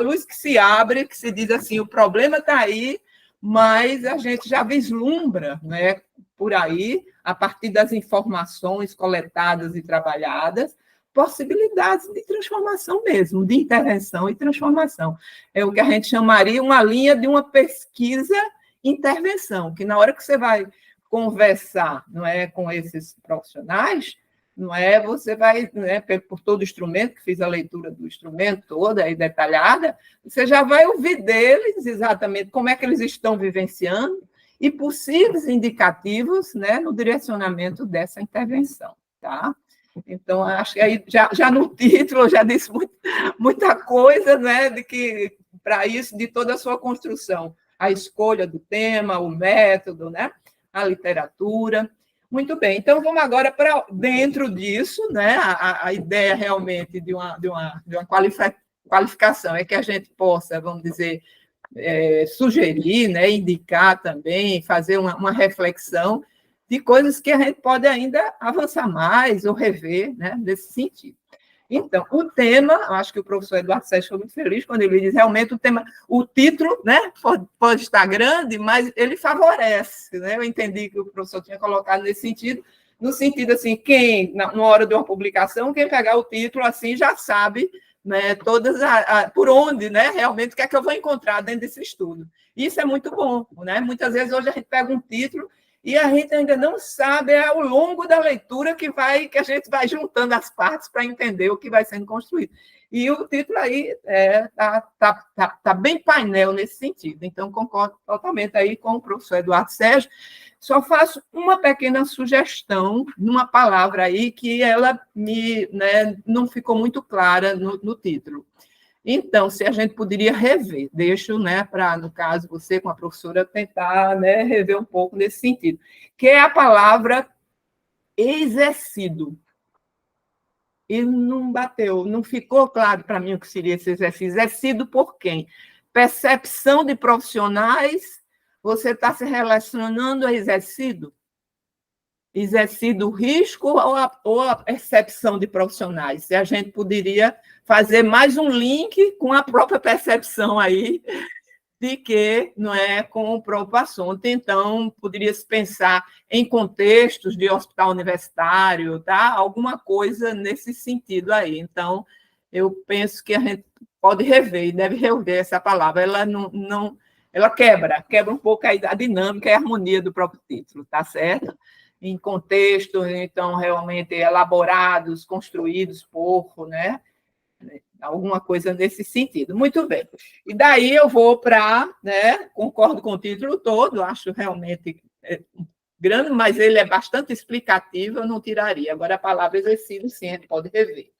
luz que se abre, que se diz assim, o problema está aí, mas a gente já vislumbra, né, por aí, a partir das informações coletadas e trabalhadas, possibilidades de transformação mesmo, de intervenção e transformação. É o que a gente chamaria uma linha de uma pesquisa-intervenção, que na hora que você vai conversar, não é, com esses profissionais, não é, você vai, né, por todo o instrumento, que fiz a leitura do instrumento toda aí detalhada, você já vai ouvir deles exatamente como é que eles estão vivenciando, e possíveis indicativos, né, no direcionamento dessa intervenção. Tá? Então, acho que aí já no título eu já disse muita coisa, né, de que para isso, de toda a sua construção, a escolha do tema, o método, né, a literatura. Muito bem, então vamos agora para dentro disso, né, a ideia realmente de uma qualificação é que a gente possa, vamos dizer, sugerir, né, indicar também, fazer uma reflexão de coisas que a gente pode ainda avançar mais ou rever, né, nesse sentido. Então, o tema, acho que o professor Eduardo Sérgio foi muito feliz quando ele diz realmente o título, né, pode estar grande, mas ele favorece, né? Eu entendi que o professor tinha colocado nesse sentido, no sentido assim, quem, na hora de uma publicação, quem pegar o título assim já sabe, né, todas por onde, né, realmente, o que é que eu vou encontrar dentro desse estudo. Isso é muito bom, né? Muitas vezes hoje a gente pega um título e a gente ainda não sabe, ao longo da leitura que a gente vai juntando as partes para entender o que vai sendo construído. E o título aí tá bem painel nesse sentido. Então, concordo totalmente aí com o professor Eduardo Sérgio. Só faço uma pequena sugestão, numa palavra aí que ela não ficou muito clara no título. Então, se a gente poderia rever, deixo, né, para, no caso, você com a professora tentar, né, rever um pouco nesse sentido, que é a palavra exercido. E não bateu, não ficou claro para mim o que seria esse exercício. Exercido por quem? Percepção de profissionais, você está se relacionando a exercido? Exercido o risco ou a percepção de profissionais? Se a gente poderia fazer mais um link com a própria percepção aí de que não é com o próprio assunto. Então, poderia-se pensar em contextos de hospital universitário, tá? Alguma coisa nesse sentido aí. Então, eu penso que a gente pode rever e deve rever essa palavra. Ela ela quebra um pouco a dinâmica e a harmonia do próprio título, tá certo? Em contextos, então, realmente elaborados, construídos por, né, alguma coisa nesse sentido. Muito bem. E daí eu vou para, né, concordo com o título todo, acho realmente grande, mas ele é bastante explicativo, eu não tiraria. Agora, a palavra exercício, sim, a gente pode rever.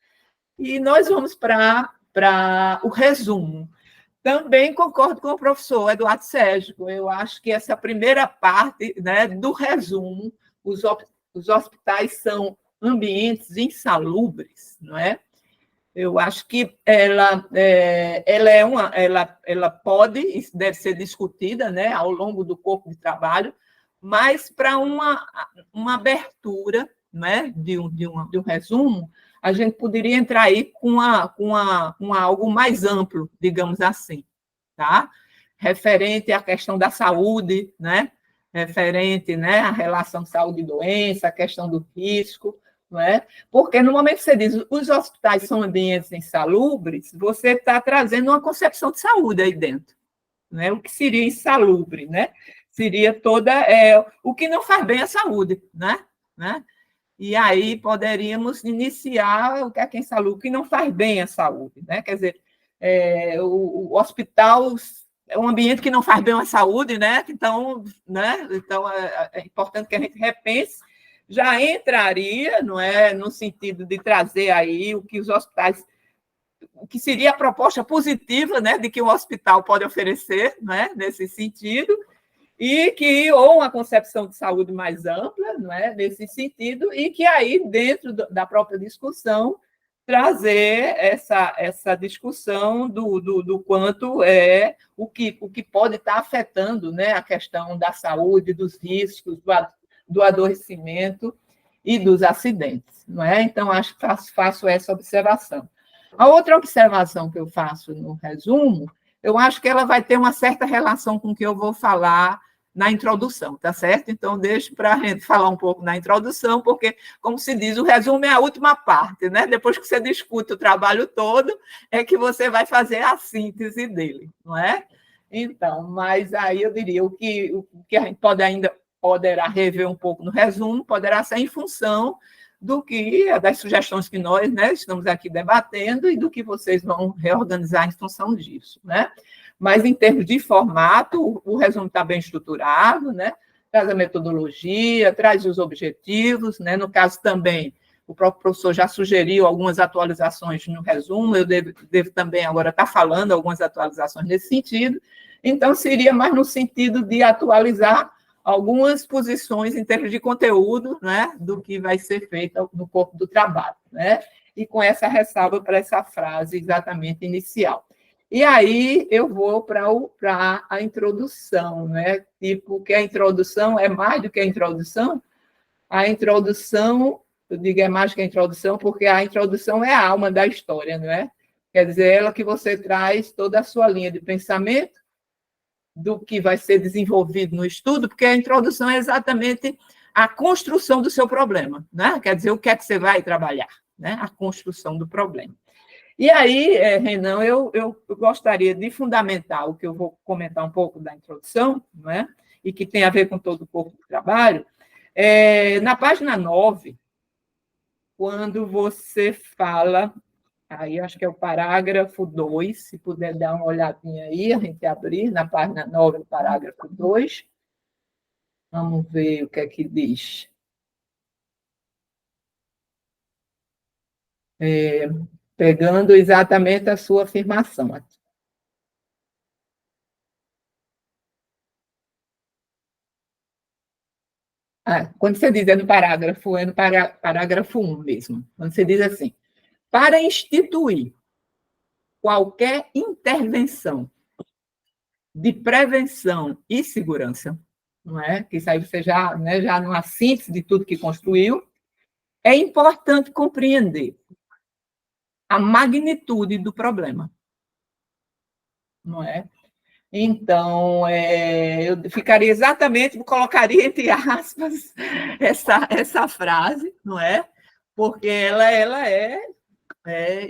E nós vamos para o resumo. Também concordo com o professor Eduardo Sérgio. Eu acho que essa primeira parte, né, do resumo, os hospitais são ambientes insalubres, não é? Eu acho que ela pode e deve ser discutida, né, ao longo do corpo de trabalho, mas para uma abertura, né, de um resumo, a gente poderia entrar aí com algo mais amplo, digamos assim, tá? Referente à questão da saúde, né? Referente, né, à relação saúde e doença, a questão do risco, não é? Porque no momento que você diz os hospitais são ambientes insalubres, você está trazendo uma concepção de saúde aí dentro, né? O que seria insalubre, né? seria o que não faz bem à saúde, né? E aí poderíamos iniciar o que é que é insalubre, o que não faz bem à saúde, né? Quer dizer, o hospital é um ambiente que não faz bem à saúde, né? Então é importante que a gente repense. Já entraria, não é, no sentido de trazer aí o que os hospitais, o que seria a proposta positiva, né, de que o hospital pode oferecer, né, nesse sentido, ou uma concepção de saúde mais ampla, não é, nesse sentido, e que aí, dentro da própria discussão, trazer essa discussão do quanto o que pode estar afetando, né, a questão da saúde, dos riscos, do adoecimento e dos acidentes, não é? Então, acho que faço essa observação. A outra observação que eu faço no resumo, eu acho que ela vai ter uma certa relação com o que eu vou falar na introdução, tá certo? Então, deixo para a gente falar um pouco na introdução, porque, como se diz, o resumo é a última parte, né? Depois que você discute o trabalho todo, é que você vai fazer a síntese dele, não é? Então, mas aí eu diria o que a gente poderá rever um pouco no resumo, poderá ser em função das sugestões que nós, né, estamos aqui debatendo e do que vocês vão reorganizar em função disso, né? Mas, em termos de formato, o resumo está bem estruturado, né? Traz a metodologia, traz os objetivos, né? No caso também, o próprio professor já sugeriu algumas atualizações no resumo, eu devo também agora estar falando algumas atualizações nesse sentido, então seria mais no sentido de atualizar algumas posições em termos de conteúdo, né, do que vai ser feito no corpo do trabalho, né? E com essa ressalva para essa frase exatamente inicial. E aí eu vou para a introdução, né? Tipo, que a introdução é mais do que a introdução. A introdução, eu digo é mais do que a introdução, porque a introdução é a alma da história, não é? Quer dizer, ela que você traz toda a sua linha de pensamento, do que vai ser desenvolvido no estudo, porque a introdução é exatamente a construção do seu problema, né? Quer dizer, o que é que você vai trabalhar, né? A construção do problema. E aí, Renan, eu gostaria de fundamentar o que eu vou comentar um pouco da introdução, não é? E que tem a ver com todo o corpo do trabalho. Na página 9, quando você fala, aí acho que é o parágrafo 2, se puder dar uma olhadinha aí, a gente abrir na página 9, parágrafo 2. Vamos ver o que é que diz. Pegando exatamente a sua afirmação aqui. Quando você diz no parágrafo 1 mesmo. Quando você diz assim, para instituir qualquer intervenção de prevenção e segurança, não é? Que isso aí você já, né, já numa síntese de tudo que construiu, é importante compreender a magnitude do problema, não é? Então, eu ficaria exatamente, colocaria entre aspas essa frase, não é? Porque ela é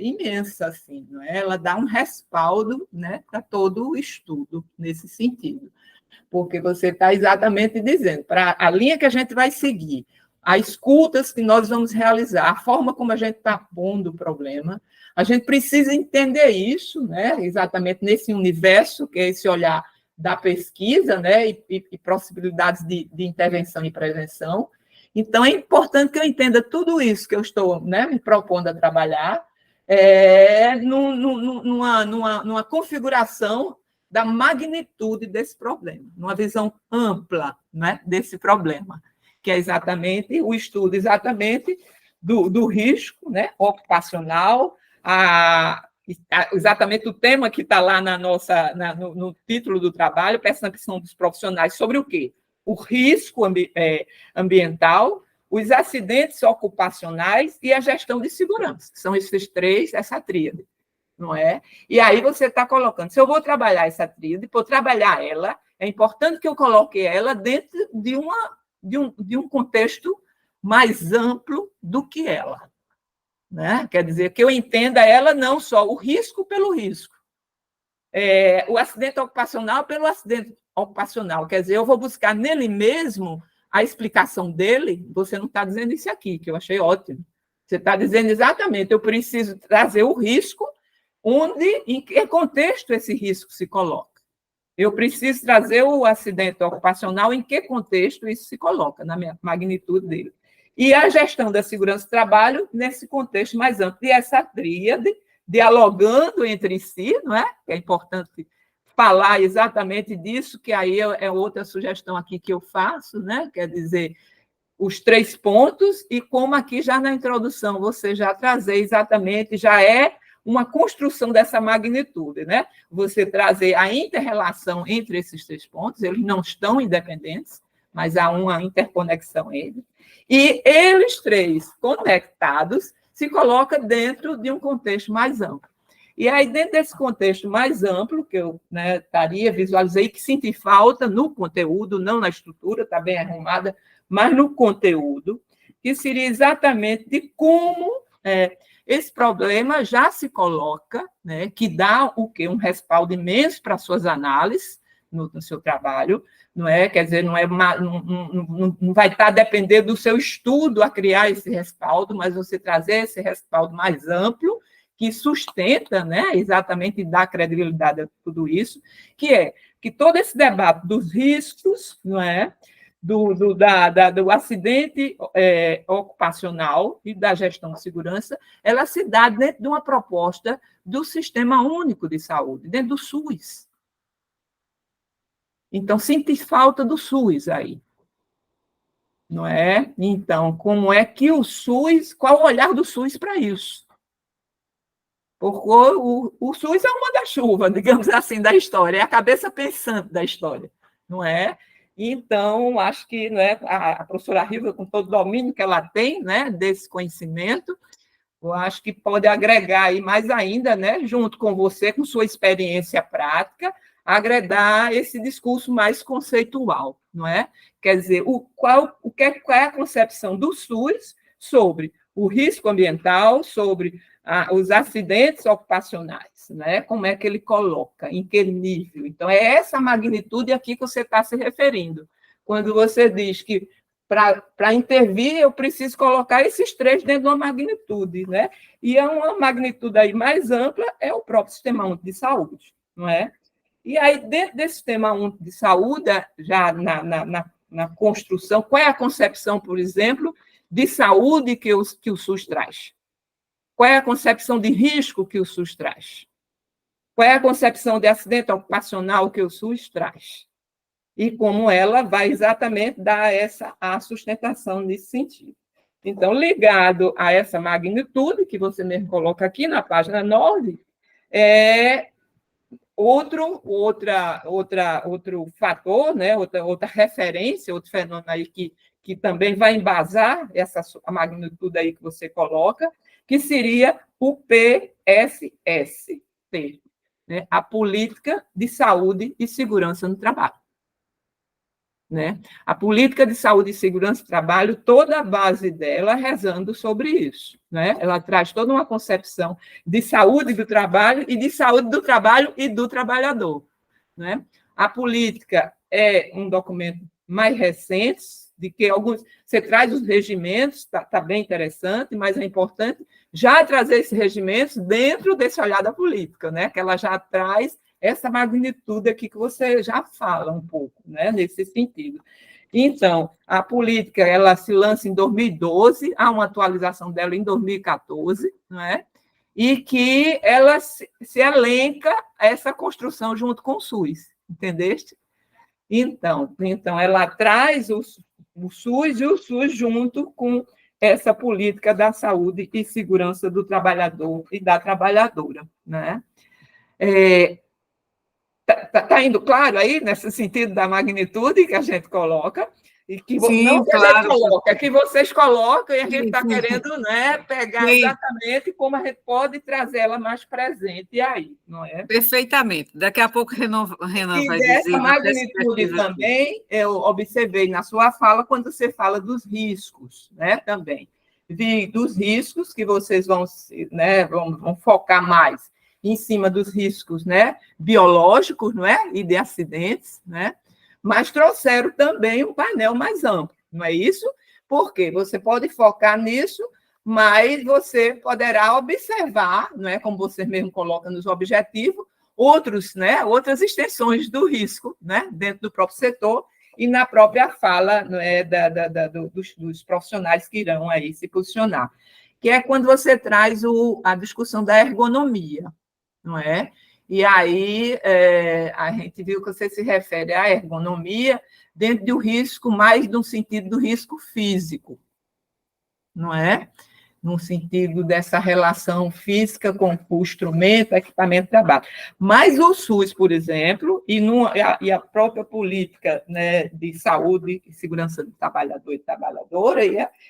imensa, assim, não é? Ela dá um respaldo, né, para todo o estudo nesse sentido, porque você está exatamente dizendo, para a linha que a gente vai seguir, as escutas que nós vamos realizar, a forma como a gente está pondo o problema, a gente precisa entender isso, né, exatamente nesse universo, que é esse olhar da pesquisa, né, e possibilidades de intervenção e prevenção. Então, é importante que eu entenda tudo isso que eu estou, né, me propondo a trabalhar, numa configuração da magnitude desse problema, numa visão ampla, né, desse problema, que é exatamente o estudo exatamente do risco, né, ocupacional, exatamente o tema que está lá no título do trabalho, prestando atenção dos profissionais sobre o quê? O risco ambiental, os acidentes ocupacionais e a gestão de segurança. São esses três, essa tríade, não é? E aí você está colocando, se eu vou trabalhar essa tríade, para trabalhar ela, é importante que eu coloque ela dentro de um contexto mais amplo do que ela, né? Quer dizer, que eu entenda ela não só o risco pelo risco, o acidente ocupacional pelo acidente ocupacional. Quer dizer, eu vou buscar nele mesmo a explicação dele. Você não está dizendo isso aqui, que eu achei ótimo. Você está dizendo exatamente, eu preciso trazer o risco, em que contexto esse risco se coloca. Eu preciso trazer o acidente ocupacional, em que contexto isso se coloca, na magnitude dele. E a gestão da segurança do trabalho nesse contexto mais amplo. E essa tríade, dialogando entre si, não é? É importante falar exatamente disso, que aí é outra sugestão aqui que eu faço, né? Quer dizer, os 3 pontos, e como aqui já na introdução você já trazer exatamente, já é uma construção dessa magnitude, né? Você trazer a inter-relação entre esses 3 pontos, eles não estão independentes, mas há uma interconexão entre eles, e eles 3 conectados se coloca dentro de um contexto mais amplo. E aí, dentro desse contexto mais amplo, que eu visualizei, que senti falta no conteúdo, não na estrutura, está bem arrumada, mas no conteúdo, que seria exatamente de como esse problema já se coloca, né, que dá o quê? Um respaldo imenso para as suas análises no seu trabalho, não é? Quer dizer, não vai estar dependendo do seu estudo a criar esse respaldo, mas você trazer esse respaldo mais amplo, que sustenta, né, exatamente, e dá credibilidade a tudo isso, que é que todo esse debate dos riscos, não é? Do acidente ocupacional e da gestão de segurança, ela se dá dentro de uma proposta do Sistema Único de Saúde, dentro do SUS. Então, senti falta do SUS aí. Não é? Então, como é que o SUS, qual o olhar do SUS para isso? Porque o SUS é uma chuva, digamos assim, da história, é a cabeça pensante da história, não é? Então, acho que, não é, a professora Riva, com todo o domínio que ela tem, né, desse conhecimento, eu acho que pode agregar aí mais ainda, né, junto com você, com sua experiência prática, agregar esse discurso mais conceitual, não é? Quer dizer, qual é a concepção do SUS sobre o risco ambiental, sobre os acidentes ocupacionais, né? Como é que ele coloca, em que nível. Então, é essa magnitude aqui que você está se referindo. Quando você diz que, para intervir, eu preciso colocar esses 3 dentro de uma magnitude, né? E uma magnitude aí mais ampla é o próprio Sistema Único de Saúde, não é? E aí, dentro desse Sistema Único de Saúde, já na construção, qual é a concepção, por exemplo, de saúde que o SUS traz? Qual é a concepção de risco que o SUS traz? Qual é a concepção de acidente ocupacional que o SUS traz? E como ela vai exatamente dar a sustentação nesse sentido. Então, ligado a essa magnitude, que você mesmo coloca aqui na página 9, outro fator, né? outra referência, outro fenômeno aí que também vai embasar a magnitude aí que você coloca, que seria o PSST, né? A Política de Saúde e Segurança no Trabalho. Né? A Política de Saúde e Segurança do Trabalho, toda a base dela rezando sobre isso. Né? Ela traz toda uma concepção de saúde do trabalho e de saúde do trabalho e do trabalhador. Né? A política é um documento mais recente, de que você traz os regimentos, está bem interessante, mas é importante já trazer esses regimentos dentro desse olhar da política, né? Que ela já traz essa magnitude aqui que você já fala um pouco, né? Nesse sentido. Então, a política ela se lança em 2012, há uma atualização dela em 2014, não é? E que ela se elenca essa construção junto com o SUS, entendeste? Então ela traz o SUS e o SUS junto com essa política da saúde e segurança do trabalhador e da trabalhadora. Né? Está indo claro aí, nesse sentido da magnitude que a gente coloca? E que sim, não que claro. a gente coloca, que vocês colocam e a gente está querendo, né, pegar sim. Exatamente como a gente pode trazer ela mais presente aí, não é? Perfeitamente. Daqui a pouco Renan vai dizer. Essa magnitude também, eu observei na sua fala, quando você fala dos riscos, né, também. Dos riscos que vocês vão focar mais em cima dos riscos, né, biológicos, não é? E de acidentes, né? mas trouxeram também um painel mais amplo, não é isso? Porque você pode focar nisso, mas você poderá observar, não é, como você mesmo coloca nos objetivos, outras extensões do risco, né, dentro do próprio setor e na própria fala, não é, dos profissionais que irão aí se posicionar, que é quando você traz a discussão da ergonomia, não é? E aí a gente viu que você se refere à ergonomia dentro do risco, mais no sentido do risco físico, não é? No sentido dessa relação física com o instrumento, equipamento de trabalho. Mas o SUS, por exemplo, e a própria política, né, de saúde e segurança do trabalhador e trabalhadora,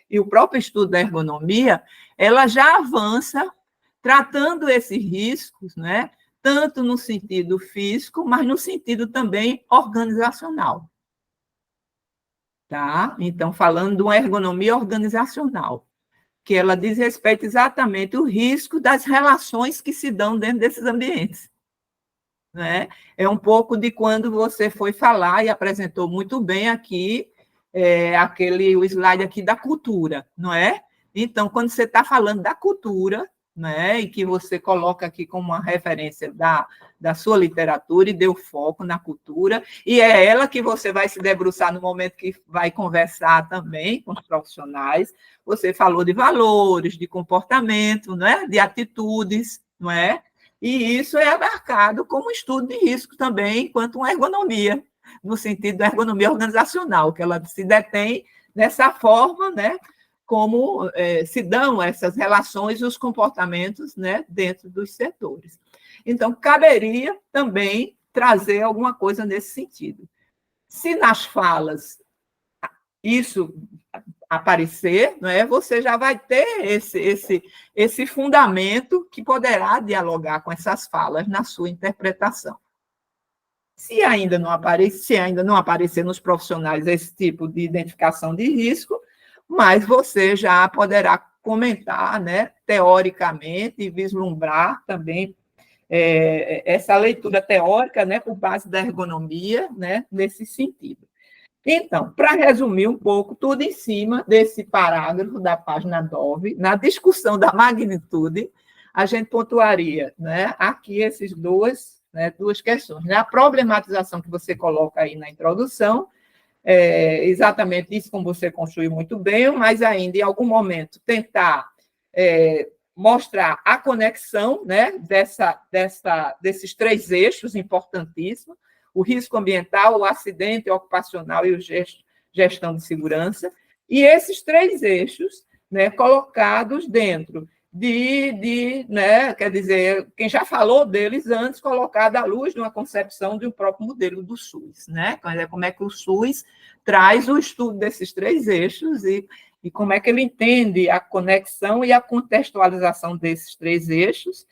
e o próprio estudo da ergonomia, ela já avança tratando esses riscos, né, tanto no sentido físico, mas no sentido também organizacional. Tá? Então, falando de uma ergonomia organizacional, que ela diz respeito exatamente ao risco das relações que se dão dentro desses ambientes. Né? É um pouco de quando você foi falar e apresentou muito bem aqui o slide aqui da cultura, não é? Então, quando você está falando da cultura, né, e que você coloca aqui como uma referência da sua literatura e deu foco na cultura, e é ela que você vai se debruçar no momento que vai conversar também com os profissionais. Você falou de valores, de comportamento, né, de atitudes, não é? E isso é abarcado como estudo de risco também, enquanto uma ergonomia, no sentido da ergonomia organizacional, que ela se detém dessa forma, né, como se dão essas relações e os comportamentos, né, dentro dos setores. Então, caberia também trazer alguma coisa nesse sentido. Se nas falas isso aparecer, não é, você já vai ter esse fundamento que poderá dialogar com essas falas na sua interpretação. Se ainda não aparecer nos profissionais esse tipo de identificação de risco, mas você já poderá comentar, né, teoricamente, e vislumbrar também essa leitura teórica, né, por base da ergonomia, né, nesse sentido. Então, para resumir um pouco, tudo em cima desse parágrafo da página 9, na discussão da magnitude, a gente pontuaria, né, aqui essas duas questões. Né, a problematização que você coloca aí na introdução, exatamente isso como você construiu muito bem, mas ainda, em algum momento, tentar mostrar a conexão, né, desses três eixos importantíssimos, o risco ambiental, o acidente ocupacional e o gestão de segurança, e esses três eixos, né, colocados dentro né, quer dizer, quem já falou deles antes, colocado à luz de uma concepção de um próprio modelo do SUS, né? Como é que o SUS traz o estudo desses três eixos e como é que ele entende a conexão e a contextualização desses três eixos,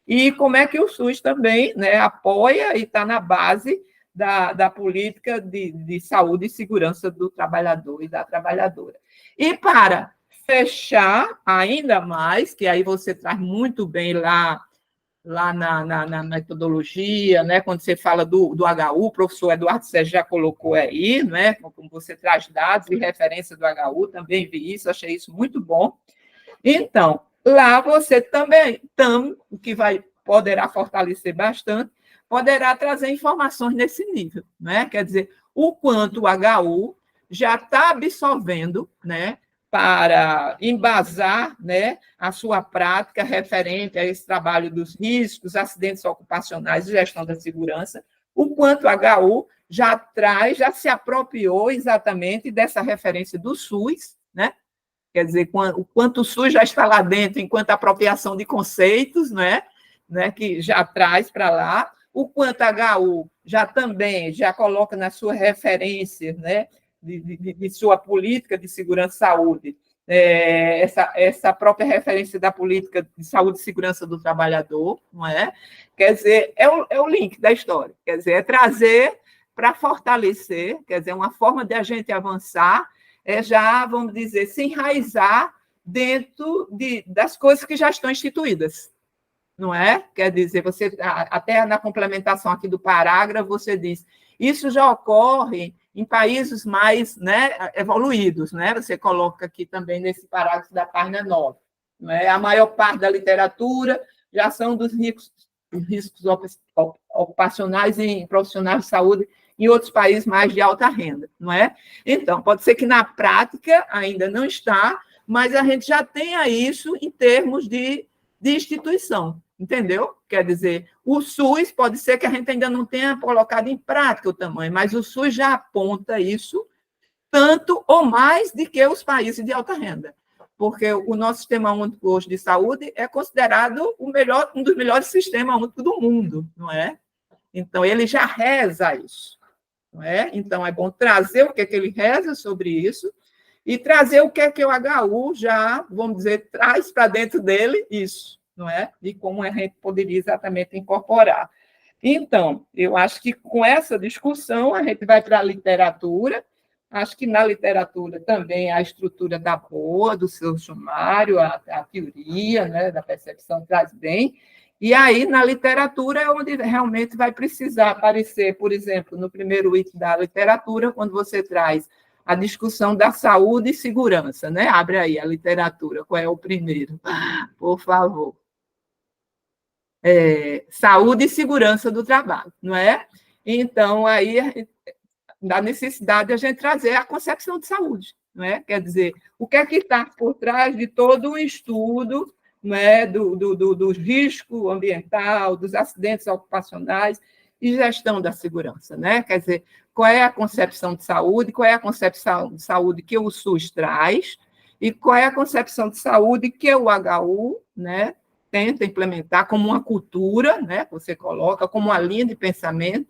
e como é que o SUS também, né, apoia e está na base da política de saúde e segurança do trabalhador e da trabalhadora. E para fechar ainda mais, que aí você traz muito bem lá na metodologia, né, quando você fala do HU, o professor Eduardo Sérgio já colocou aí, né, como você traz dados e referência do HU, também vi isso, achei isso muito bom. Então, lá você também, o que poderá fortalecer bastante, poderá trazer informações nesse nível, né? Quer dizer, o quanto o HU já está absorvendo, né, para embasar, né, a sua prática referente a esse trabalho dos riscos, acidentes ocupacionais e gestão da segurança, o quanto o HU já se apropriou exatamente dessa referência do SUS, né? Quer dizer, o quanto o SUS já está lá dentro enquanto apropriação de conceitos, né, que já traz para lá, o quanto a HU já coloca na sua referência, né, de sua política de segurança e saúde, essa própria referência da política de saúde e segurança do trabalhador, não é? Quer dizer, é o link da história, quer dizer, é trazer para fortalecer, quer dizer, uma forma de a gente avançar, já, vamos dizer, se enraizar dentro das coisas que já estão instituídas, não é? Quer dizer, você, até na complementação aqui do parágrafo, você diz, Isso já ocorre em países mais, né, evoluídos, né? Você coloca aqui também nesse parágrafo da página 9. Né? A maior parte da literatura já são dos riscos ocupacionais em profissionais de saúde em outros países mais de alta renda, não é? Então, pode ser que na prática ainda não está, mas a gente já tenha isso em termos de instituição, entendeu? Quer dizer, o SUS pode ser que a gente ainda não tenha colocado em prática o tamanho, mas o SUS já aponta isso tanto ou mais do que os países de alta renda, porque o nosso sistema único hoje de saúde é considerado um dos melhores sistemas únicos do mundo, não é? Então, ele já reza isso. Não é? Então, é bom trazer o que ele reza sobre isso e trazer o que o HU já, vamos dizer, traz para dentro dele isso, não é? E como a gente poderia exatamente incorporar. Então, eu acho que com essa discussão a gente vai para a literatura. Acho que na literatura também a estrutura da boa, do seu sumário, a teoria, né, da percepção traz bem. E aí, na literatura, é onde realmente vai precisar aparecer, por exemplo, no primeiro item da literatura, quando você traz a discussão da saúde e segurança, né? Abre aí a literatura, qual é o primeiro? Por favor. Saúde e segurança do trabalho, não é? Então, aí, da necessidade de a gente trazer a concepção de saúde, não é? Quer dizer, o que é que está por trás de todo o estudo, né, do risco ambiental, dos acidentes ocupacionais e gestão da segurança, né? Quer dizer, qual é a concepção de saúde, qual é a concepção de saúde que o SUS traz e qual é a concepção de saúde que o HU, né, tenta implementar como uma cultura, né, que você coloca como uma linha de pensamento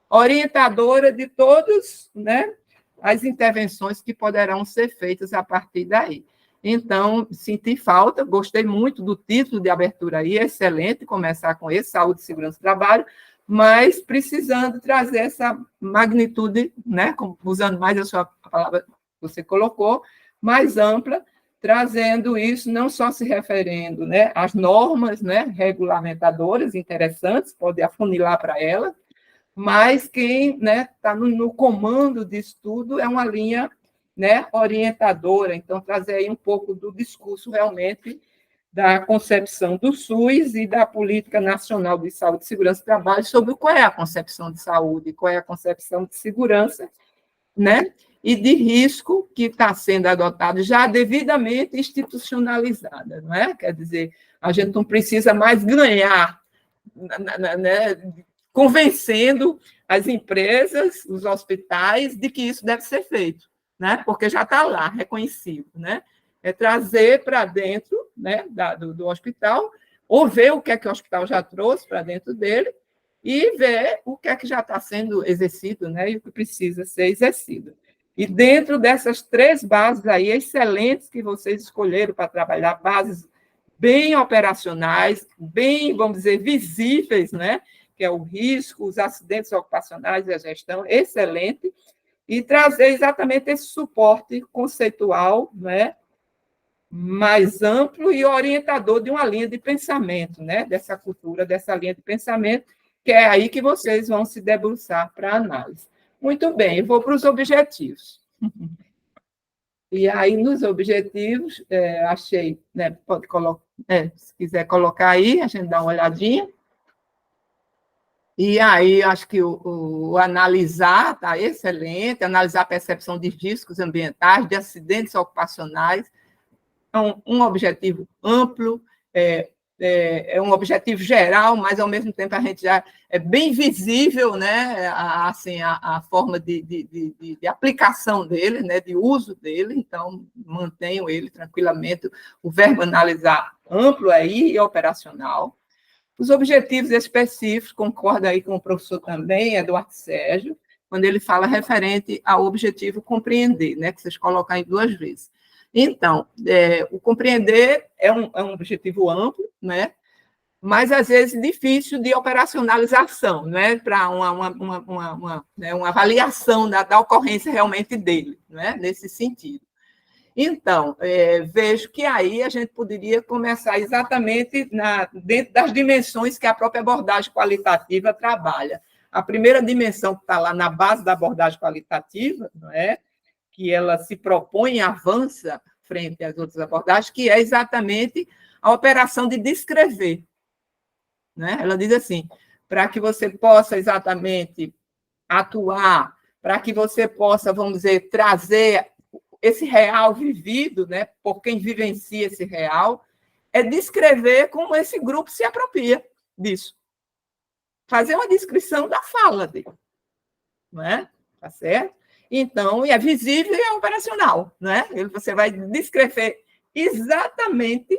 orientadora de todas, né, as intervenções que poderão ser feitas a partir daí. Então, senti falta, gostei muito do título de abertura aí, excelente começar com esse, Saúde e Segurança do Trabalho, mas precisando trazer essa magnitude, né, usando mais a sua palavra que você colocou, mais ampla, trazendo isso, não só se referindo, né, às normas, né, regulamentadoras interessantes, pode afunilar para elas, mas quem, né, está no comando disso tudo é uma linha, né, orientadora, então trazer aí um pouco do discurso realmente da concepção do SUS e da Política Nacional de Saúde e Segurança do Trabalho sobre qual é a concepção de saúde, qual é a concepção de segurança, né, e de risco que está sendo adotado já devidamente institucionalizada, não é? Quer dizer, a gente não precisa mais ganhar, né, convencendo as empresas, os hospitais, de que isso deve ser feito, né? Porque já está lá, reconhecido, né? É trazer para dentro, né, do hospital, ou ver o que é que o hospital já trouxe para dentro dele e ver o que é que já está sendo exercido, né, e o que precisa ser exercido. E dentro dessas 3 bases aí, excelentes que vocês escolheram para trabalhar, bases bem operacionais, bem, vamos dizer, visíveis, né, que é o risco, os acidentes ocupacionais e a gestão, excelente, e trazer exatamente esse suporte conceitual, né, mais amplo e orientador de uma linha de pensamento, né, dessa cultura, dessa linha de pensamento, que é aí que vocês vão se debruçar para a análise. Muito bem, eu vou para os objetivos. E aí, nos objetivos, achei, né, pode colocar, se quiser colocar aí, a gente dá uma olhadinha. E aí, acho que o analisar está excelente, analisar a percepção de riscos ambientais, de acidentes ocupacionais, é um objetivo amplo, é um objetivo geral, mas, ao mesmo tempo, a gente já é bem visível, né, assim, a forma de aplicação dele, né, de uso dele, então, mantenho ele tranquilamente, o verbo analisar amplo aí e operacional. Os objetivos específicos, concordo aí com o professor também, Eduardo Sérgio, quando ele fala referente ao objetivo compreender, né, que vocês colocam aí 2 vezes. Então, o compreender é um objetivo amplo, né, mas, às vezes, difícil de operacionalização, né, para uma avaliação da ocorrência realmente dele, né, nesse sentido. Então, vejo que aí a gente poderia começar exatamente dentro das dimensões que a própria abordagem qualitativa trabalha. a primeira dimensão que está lá na base da abordagem qualitativa, não é? Que ela se propõe e avança frente às outras abordagens, que é exatamente a operação de descrever. Né? Ela diz assim, para que você possa exatamente atuar, para que você possa, vamos dizer, trazer esse real vivido, né, por quem vivencia esse real, é descrever como esse grupo se apropria disso. Fazer uma descrição da fala dele. Não é? Tá certo? Então, é visível e é operacional. Né? Você vai descrever exatamente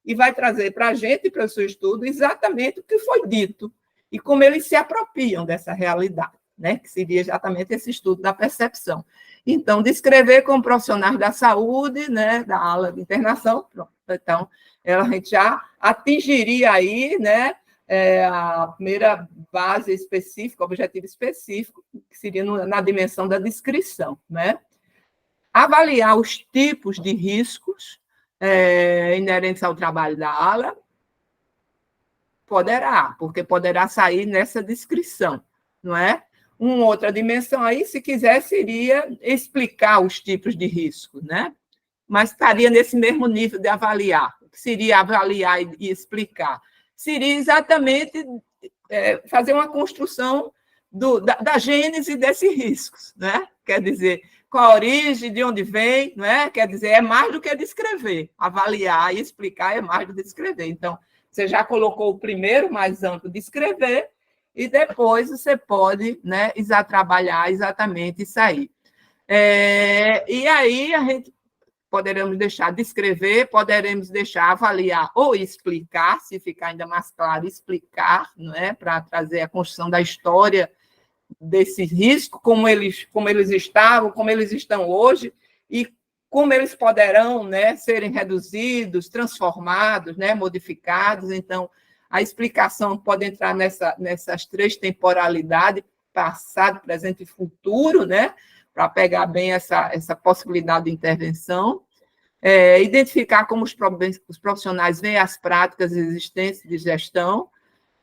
e vai trazer para a gente, para o seu estudo, exatamente o que foi dito e como eles se apropriam dessa realidade, né? Que seria exatamente esse estudo da percepção. Então, descrever como profissionais da saúde, né, da ala de internação, pronto. Então, a gente já atingiria aí, né, a primeira base específica, objetivo específico, que seria na dimensão da descrição, né? Avaliar os tipos de riscos inerentes ao trabalho da ala, porque poderá sair nessa descrição, não é? Uma outra dimensão aí, se quiser, seria explicar os tipos de risco, né? Mas estaria nesse mesmo nível de avaliar. O que seria avaliar e explicar? Seria exatamente fazer uma construção da gênese desses riscos, né? Quer dizer, qual a origem, de onde vem, não é? Quer dizer, é mais do que descrever. Avaliar e explicar é mais do que descrever. Então, você já colocou o primeiro mais amplo, descrever, e depois você pode, né, trabalhar exatamente isso aí. E aí a gente poderemos deixar descrever, poderemos deixar avaliar ou explicar, se ficar ainda mais claro, explicar, não é? Para trazer a construção da história desses riscos, como eles estavam, como eles estão hoje, e como eles poderão, né, serem reduzidos, transformados, né, modificados. Então, a explicação pode entrar nessas três temporalidades, passado, presente e futuro, né, para pegar bem essa possibilidade de intervenção. Identificar como os profissionais veem as práticas existentes de gestão.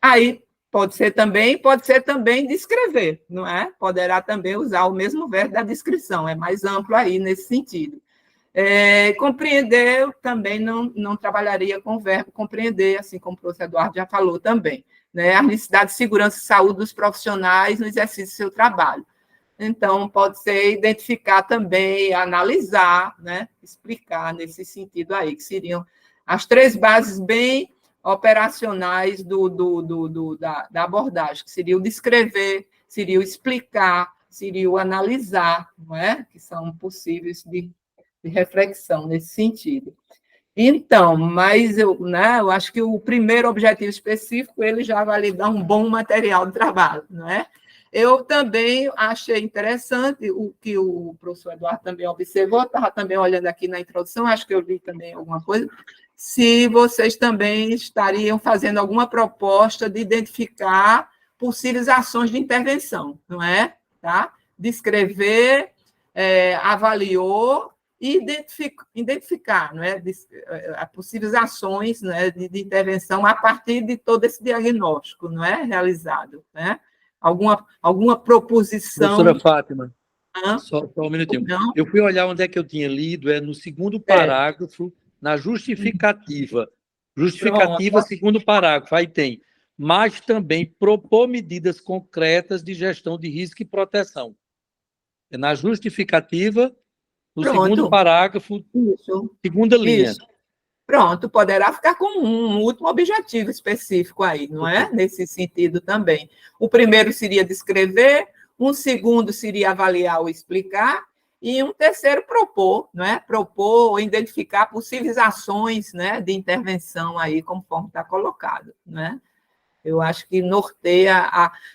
Aí, pode ser também descrever, não é? Poderá também usar o mesmo verbo da descrição, é mais amplo aí nesse sentido. Compreender, eu também não trabalharia com o verbo compreender, assim como o professor Eduardo já falou também, né? A necessidade de segurança e saúde dos profissionais no exercício do seu trabalho. Então, pode ser identificar também, analisar, né? Explicar nesse sentido aí, que seriam as três bases bem operacionais da abordagem, que seria o descrever, seria o explicar, seria o analisar, não é? Que são possíveis de reflexão nesse sentido. Então, mas eu acho que o primeiro objetivo específico, ele já vai lhe dar um bom material de trabalho, não é? Eu também achei interessante o que o professor Eduardo também observou, estava também olhando aqui na introdução, acho que eu li também alguma coisa, se vocês também estariam fazendo alguma proposta de identificar possíveis ações de intervenção, não é? Tá? Descrever, avaliou e identificar, não é? Possíveis ações, não é? de intervenção a partir de todo esse diagnóstico, não é? Realizado, né? Alguma proposição... Professora Fátima, só um minutinho. Não? Eu fui olhar onde é que eu tinha lido, no segundo parágrafo, na justificativa. Justificativa, segundo parágrafo, aí tem. Mas também propor medidas concretas de gestão de risco e proteção. Na justificativa, no segundo parágrafo, segunda linha. Isso. Pronto, poderá ficar como um último objetivo específico aí, não é? Nesse sentido também. O primeiro seria descrever, um segundo seria avaliar ou explicar, e um terceiro propor, não é? Propor ou identificar possíveis ações, né, de intervenção aí, conforme está colocado, não é? Eu acho que norteia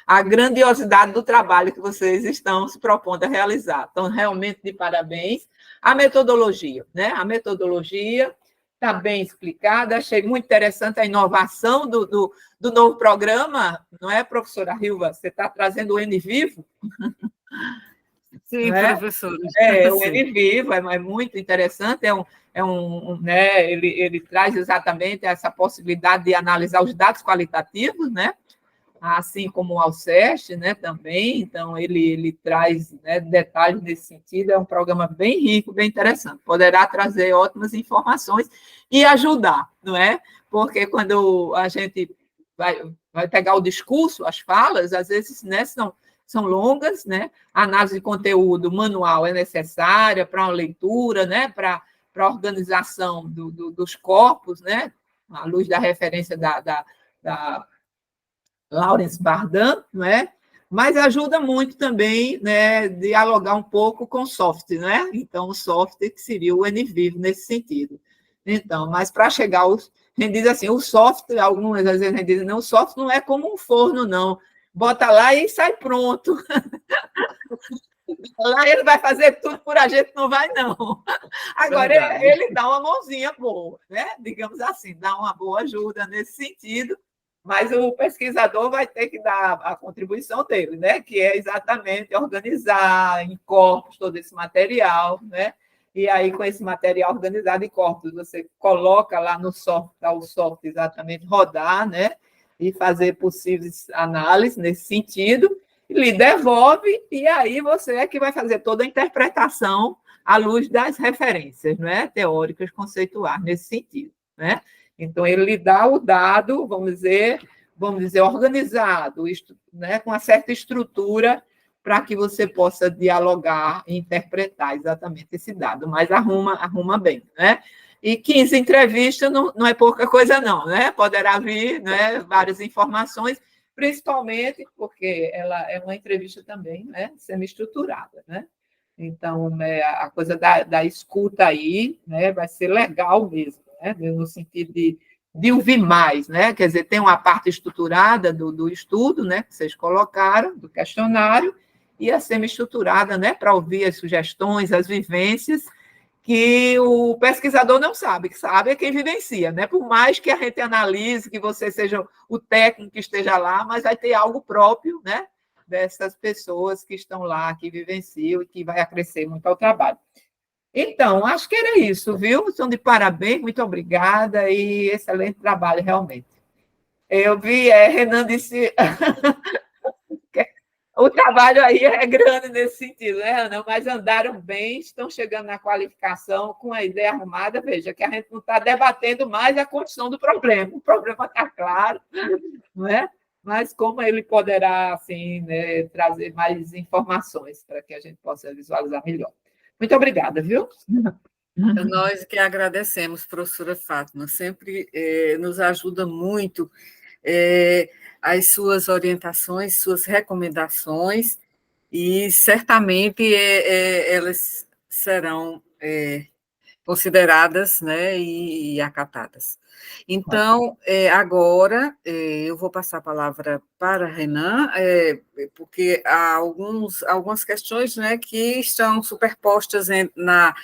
a grandiosidade do trabalho que vocês estão se propondo a realizar. Então, realmente, de parabéns. A metodologia, né? A metodologia está bem explicada, achei muito interessante a inovação do novo programa, não é, professora Hilva? Você está trazendo o N Vivo? Sim, professora. O N Vivo é muito interessante, né, ele traz exatamente essa possibilidade de analisar os dados qualitativos, né, assim como o Alceste, né, também, então ele traz, né, detalhes nesse sentido, é um programa bem rico, bem interessante, poderá trazer ótimas informações e ajudar, não é? Porque quando a gente vai pegar o discurso, as falas, às vezes, né, são longas, né? A análise de conteúdo manual é necessária para uma leitura, né? Para a organização dos corpos, né? À luz da referência da Lawrence Bardan, não é? Mas ajuda muito também, né, dialogar um pouco com o soft, né? Então, o soft que seria o NVIV nesse sentido. Então, mas para chegar aos... A gente diz assim, o soft, algumas vezes a gente diz, não, o soft não é como um forno, não. Bota lá e sai pronto. Lá ele vai fazer tudo por a gente, não vai, não. Agora, ele dá uma mãozinha boa, né? Digamos assim, dá uma boa ajuda nesse sentido, mas o pesquisador vai ter que dar a contribuição dele, né? Que é exatamente organizar em corpos todo esse material, né? E aí, com esse material organizado em corpos, você coloca lá no software, para o software exatamente rodar, né? E fazer possíveis análises nesse sentido, lhe devolve, e aí você é que vai fazer toda a interpretação à luz das referências, não é? Teóricas, conceituais, nesse sentido, né? Então, ele lhe dá o dado, vamos dizer organizado, né? Com uma certa estrutura para que você possa dialogar e interpretar exatamente esse dado, mas arruma bem, né? E 15 entrevistas não é pouca coisa, não, né? Poderá vir, né, várias informações, principalmente porque ela é uma entrevista também, né, semi-estruturada, né? Então, a coisa da escuta aí, né, vai ser legal mesmo, né, no sentido de ouvir mais, né? Quer dizer, tem uma parte estruturada do estudo, né, que vocês colocaram, do questionário, e a semi-estruturada, né, para ouvir as sugestões, as vivências, que o pesquisador não sabe, que sabe é quem vivencia, né? Por mais que a gente analise, que você seja o técnico que esteja lá, mas vai ter algo próprio, né? Dessas pessoas que estão lá, que vivenciam e que vai acrescer muito ao trabalho. Então, acho que era isso, viu? São de parabéns, muito obrigada e excelente trabalho, realmente. Eu vi, Renan disse o trabalho aí é grande nesse sentido, né, Ana? Mas andaram bem, estão chegando na qualificação com a ideia arrumada. Veja que a gente não está debatendo mais a condição do problema. O problema está claro, não é? Mas como ele poderá, assim, né, trazer mais informações para que a gente possa visualizar melhor. Muito obrigada, viu? Nós que agradecemos, professora Fátima, sempre nos ajuda muito as suas orientações, suas recomendações, e certamente elas serão consideradas, né, e acatadas. Então, agora eu vou passar a palavra para Renan, porque há algumas questões, né, que estão superpostas na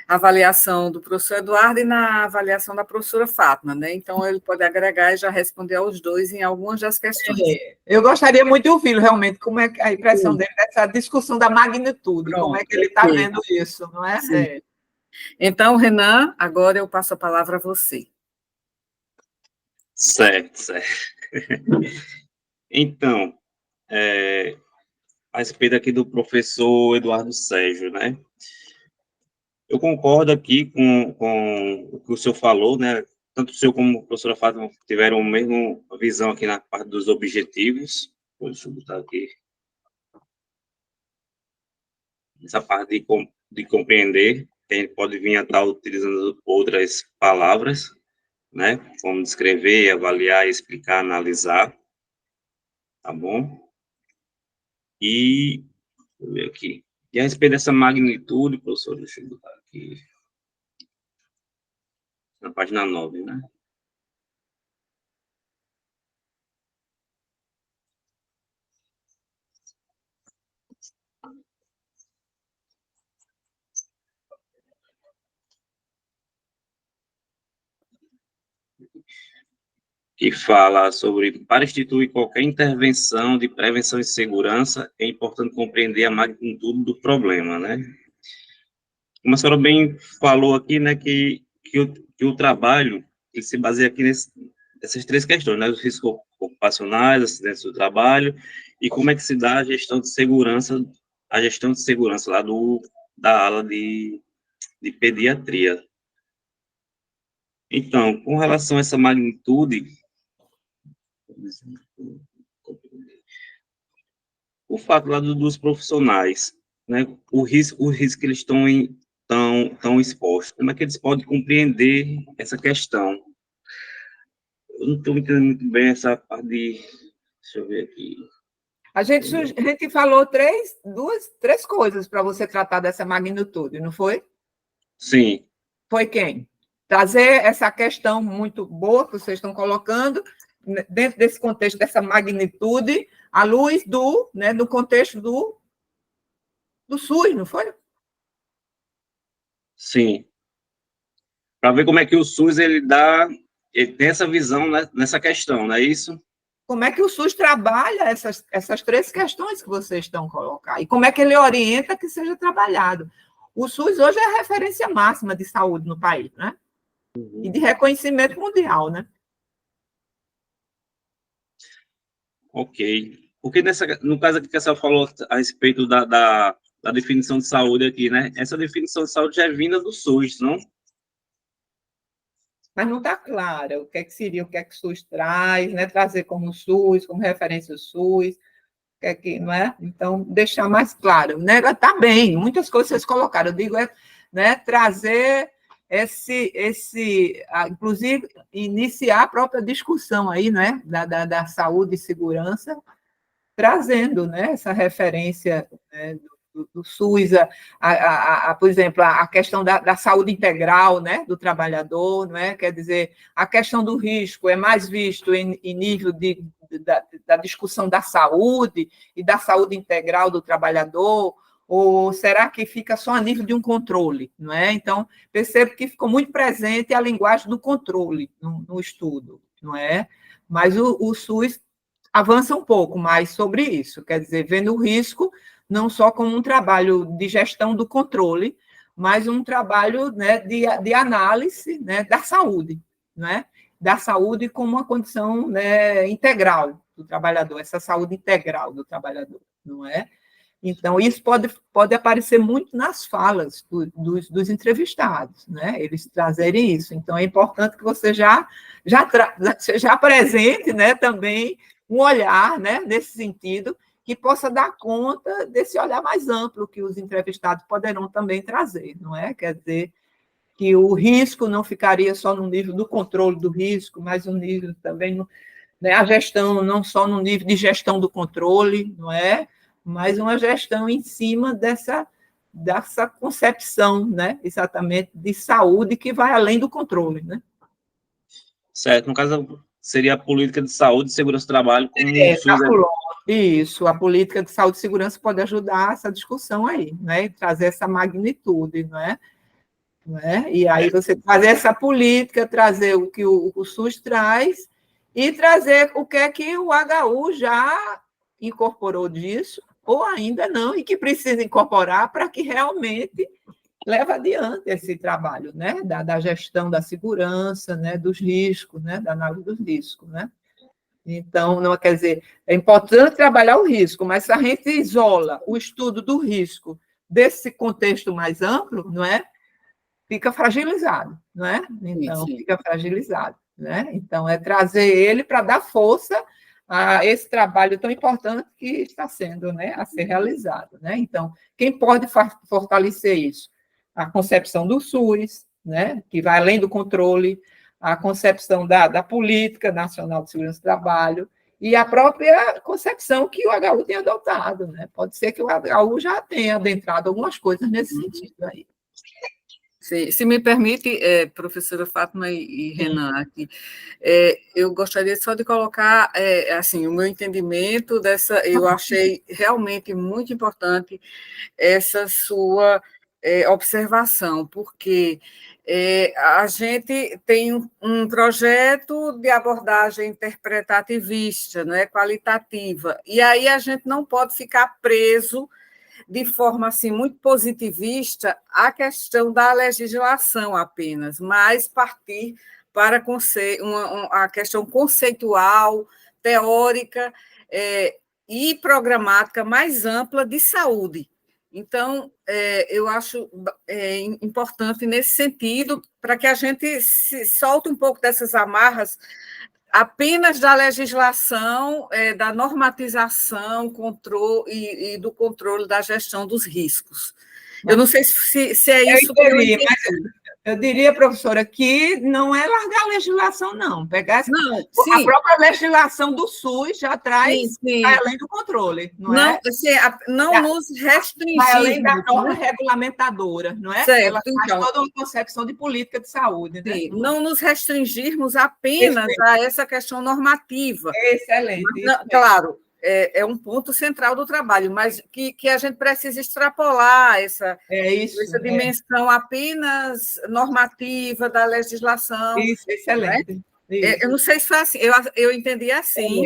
avaliação do professor Eduardo e na avaliação da professora Fátima, né? Então, ele pode agregar e já responder aos dois em algumas das questões. Eu gostaria muito de ouvi-lo, realmente, como é a impressão dele dessa discussão da magnitude, como é que ele está vendo isso, não é? Então, Renan, agora eu passo a palavra a você. Certo. Então, a respeito aqui do professor Eduardo Sérgio, né? Eu concordo aqui com o que o senhor falou, né? Tanto o senhor como a professora Fátima tiveram a mesma visão aqui na parte dos objetivos. Deixa eu botar aqui. Essa parte de compreender, a gente pode vir a estar utilizando outras palavras, né? Como descrever, avaliar, explicar, analisar. Tá bom? E, deixa eu ver aqui. E a respeito dessa magnitude, professor, deixa eu botar aqui. Na página 9, né? Que fala sobre, para instituir qualquer intervenção de prevenção e segurança, é importante compreender a magnitude do problema, né? Como a senhora bem falou aqui, né, que o trabalho ele se baseia aqui nessas três questões, né? O risco ocupacionais, acidentes do trabalho, e como é que se dá a gestão de segurança lá da ala de pediatria. Então, com relação a essa magnitude, o fato lá dos profissionais, né, o risco que eles estão expostos, como é que eles podem compreender essa questão? Eu não estou entendendo muito bem essa parte de... Deixa eu ver aqui. A gente falou três coisas para você tratar dessa magnitude, não foi? Sim. Foi quem? Trazer essa questão muito boa que vocês estão colocando, dentro desse contexto, dessa magnitude, à luz do contexto do SUS, não foi? Sim. Para ver como é que o SUS ele tem essa visão, né, nessa questão, não é isso? Como é que o SUS trabalha essas três questões que vocês estão colocando? E como é que ele orienta que seja trabalhado? O SUS hoje é a referência máxima de saúde no país, né? E de reconhecimento mundial, né? Ok. Porque no caso aqui que a senhora falou a respeito da definição de saúde aqui, né? Essa definição de saúde já é vinda do SUS, não? Mas não está claro o que é que seria, o que é que o SUS traz, né? Trazer como SUS, como referência o SUS, o que é que, não é? Então, deixar mais claro, né? Está bem, muitas coisas vocês colocaram, eu digo, né, trazer inclusive, iniciar a própria discussão aí, né, da saúde e segurança, trazendo, né, essa referência, né, do SUS, por exemplo, a questão da saúde integral, né, do trabalhador, não é? Quer dizer, a questão do risco é mais visto em nível da discussão da saúde e da saúde integral do trabalhador, ou será que fica só a nível de um controle, não é? Então, percebo que ficou muito presente a linguagem do controle no estudo, não é? Mas o SUS avança um pouco mais sobre isso, quer dizer, vendo o risco não só como um trabalho de gestão do controle, mas um trabalho, né, de análise, né, da saúde, né? Da saúde como uma condição, né, integral do trabalhador, essa saúde integral do trabalhador, não é? Então, isso pode aparecer muito nas falas dos entrevistados, né? Eles trazerem isso. Então, é importante que você já apresente, né, também um olhar, né, nesse sentido, que possa dar conta desse olhar mais amplo que os entrevistados poderão também trazer, não é? Quer dizer, que o risco não ficaria só no nível do controle do risco, mas no nível também, né, a gestão não só no nível de gestão do controle, não é? Mas uma gestão em cima dessa concepção, né, exatamente, de saúde que vai além do controle, né? Certo. No caso, seria a política de saúde e segurança do trabalho como o SUS Isso, a política de saúde e segurança pode ajudar essa discussão aí, né? Trazer essa magnitude, não é? E aí você trazer essa política, trazer o que o SUS traz e trazer o que é que o HU já incorporou disso, ou ainda não, e que precisa incorporar para que realmente leve adiante esse trabalho, né? Da gestão da segurança, né? Dos riscos, né? Da análise dos riscos, né? Então, não quer dizer, é importante trabalhar o risco, mas se a gente isola o estudo do risco desse contexto mais amplo, não é? Fica fragilizado, não é? Então, Sim. fica fragilizado, né? Então, é trazer ele para dar força a esse trabalho tão importante que está sendo, né, a ser realizado, né? Então, quem pode fortalecer isso? A concepção do SUS, né, que vai além do controle, a concepção da Política Nacional de Segurança do Trabalho e a própria concepção que o HU tem adotado, né? Pode ser que o HU já tenha adentrado algumas coisas nesse sentido aí. Se me permite, professora Fátima e Renan, aqui, eu gostaria só de colocar, assim, o meu entendimento dessa, eu achei realmente muito importante essa sua observação, porque a gente tem um projeto de abordagem interpretativista, não é, qualitativa, e aí a gente não pode ficar preso de forma assim muito positivista a questão da legislação apenas, mas partir para a questão conceitual, teórica e programática mais ampla de saúde. Então, eu acho importante nesse sentido, para que a gente se solte um pouco dessas amarras apenas da legislação, da normatização, controle, e do controle da gestão dos riscos. Eu não sei se é isso que eu entendi. Eu diria, professora, que não é largar a legislação, não. Pegar a própria legislação do SUS já traz além do controle, não é? Não nos restringir. Vai além da norma regulamentadora, não é? Certo, ela faz toda uma concepção de política de saúde. Né? Sim, não nos restringirmos apenas a essa questão normativa. Excelente. Claro, é um ponto central do trabalho, mas que a gente precisa extrapolar essa dimensão apenas normativa da legislação. Isso, excelente. Né? Eu não sei se foi assim, eu entendi assim.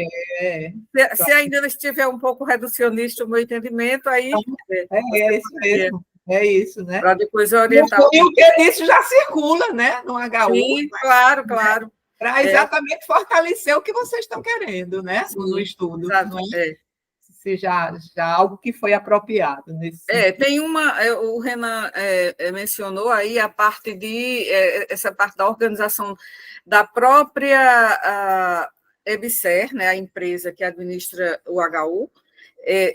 Se ainda estiver um pouco reducionista o meu entendimento, aí... isso mesmo. É isso, né? Para depois eu orientar. E o que disso já circula, né? No HU. Sim, claro. Para exatamente fortalecer o que vocês estão querendo, né? No estudo. Se já algo que foi apropriado nesse sentido. Tem o Renan mencionou aí a parte essa parte da organização da própria EBSER, né, a empresa que administra o HU,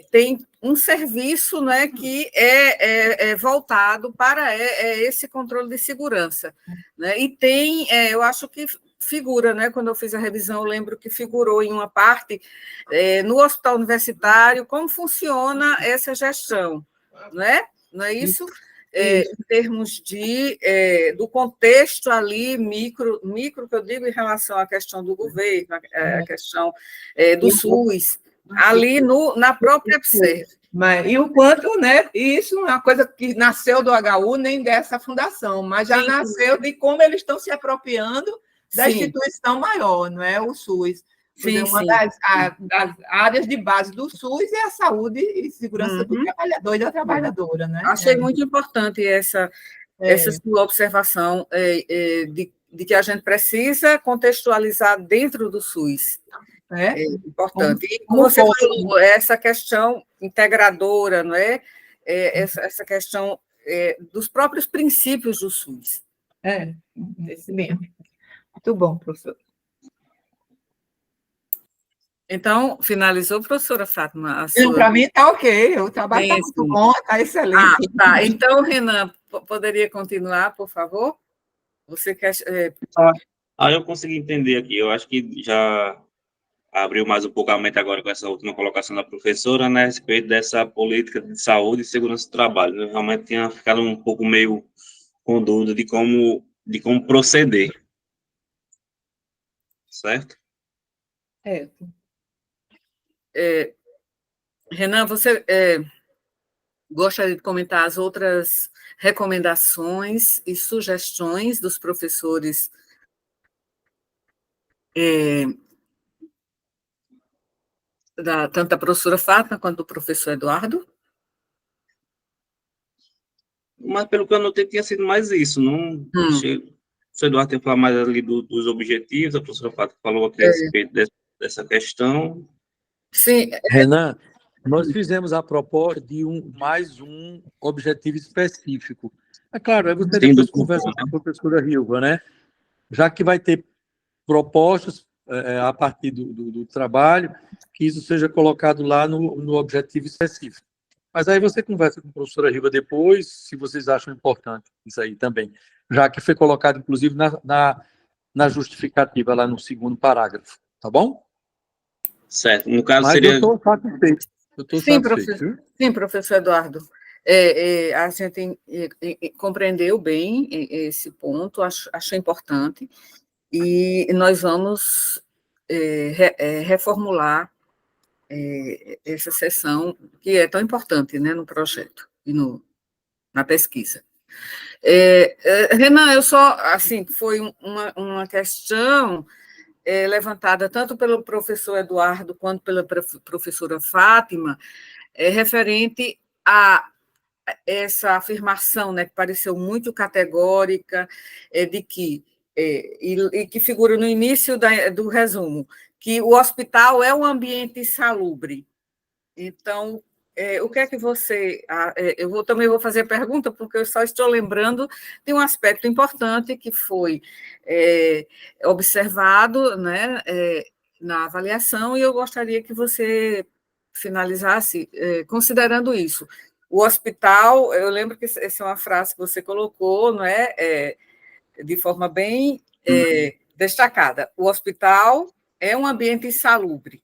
tem um serviço, né, que é voltado para esse controle de segurança. Né, e tem, eu acho que figura, né? Quando eu fiz a revisão, eu lembro que figurou em uma parte, no hospital universitário, como funciona essa gestão, né? Não é isso? Em termos do contexto ali, micro que eu digo em relação à questão do governo, a questão do SUS, ali na própria EBSER. E o quanto, né? Isso não é uma coisa que nasceu do HU, nem dessa fundação, mas já nasceu de como eles estão se apropriando da instituição maior, não é? O SUS. Uma das áreas de base do SUS é a saúde e segurança do trabalhador e da trabalhadora. Né? Achei muito importante essa sua observação de que a gente precisa contextualizar dentro do SUS. É importante. E como você falou, essa questão integradora, não é? Essa questão dos próprios princípios do SUS. Esse mesmo. Muito bom, professor. Então, finalizou, professora Fátima? Para mim está ok, o trabalho está muito bom, está excelente. Tá. Então, Renan, poderia continuar, por favor? Você quer... Eu consegui entender aqui, eu acho que já abriu mais um pouco a mente agora com essa última colocação da professora, né, a respeito dessa política de saúde e segurança do trabalho. Eu realmente tinha ficado um pouco meio com dúvida de como proceder. Certo? Renan, você gostaria de comentar as outras recomendações e sugestões dos professores tanto da professora Fátima quanto do professor Eduardo? Mas, pelo que eu notei, tinha sido mais isso. Não o professor Eduardo tem falado mais ali dos objetivos, a professora Fátima falou aqui a respeito dessa questão. Sim. Renan, nós fizemos a proposta de mais um objetivo específico. É claro, aí você depois conversa com a professora Hilva, né? Já que vai ter propostas a partir do trabalho, que isso seja colocado lá no objetivo específico. Mas aí você conversa com a professora Hilva depois, se vocês acham importante isso aí também, já que foi colocado, inclusive, na justificativa, lá no segundo parágrafo, tá bom? Certo, no caso mas seria... eu estou satisfeito. Sim, professor Eduardo. A gente compreendeu bem esse ponto, acho importante, e nós vamos reformular essa sessão, que é tão importante, né, no projeto e na pesquisa. Renan, eu só, assim, foi uma questão levantada tanto pelo professor Eduardo quanto pela professora Fátima, referente a essa afirmação, né, que pareceu muito categórica, de que, e que figura no início do resumo, que o hospital é um ambiente insalubre. Então, o que é que você... também vou fazer a pergunta, porque eu só estou lembrando de um aspecto importante que foi observado, né, na avaliação, e eu gostaria que você finalizasse considerando isso. O hospital, eu lembro que essa é uma frase que você colocou, não é, de forma bem destacada. O hospital é um ambiente insalubre.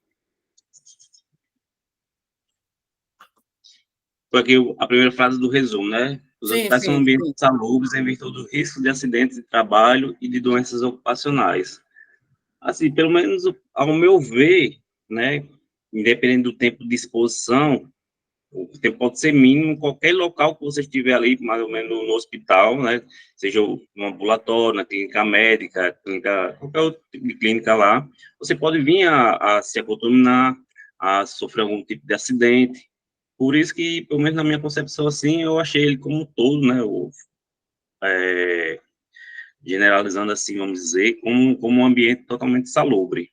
Foi aqui a primeira frase do resumo, né? Os hospitais são ambientes insalubres em virtude do risco de acidentes de trabalho e de doenças ocupacionais. Assim, pelo menos ao meu ver, né, independente do tempo de exposição, o tempo pode ser mínimo em qualquer local que você estiver ali, mais ou menos no hospital, né, seja no ambulatório, na clínica médica, qualquer outro tipo de clínica lá, você pode vir a se acontaminar, a sofrer algum tipo de acidente. Por isso que, pelo menos na minha concepção, assim, eu achei ele como um todo, né, generalizando assim, vamos dizer, como um ambiente totalmente salubre.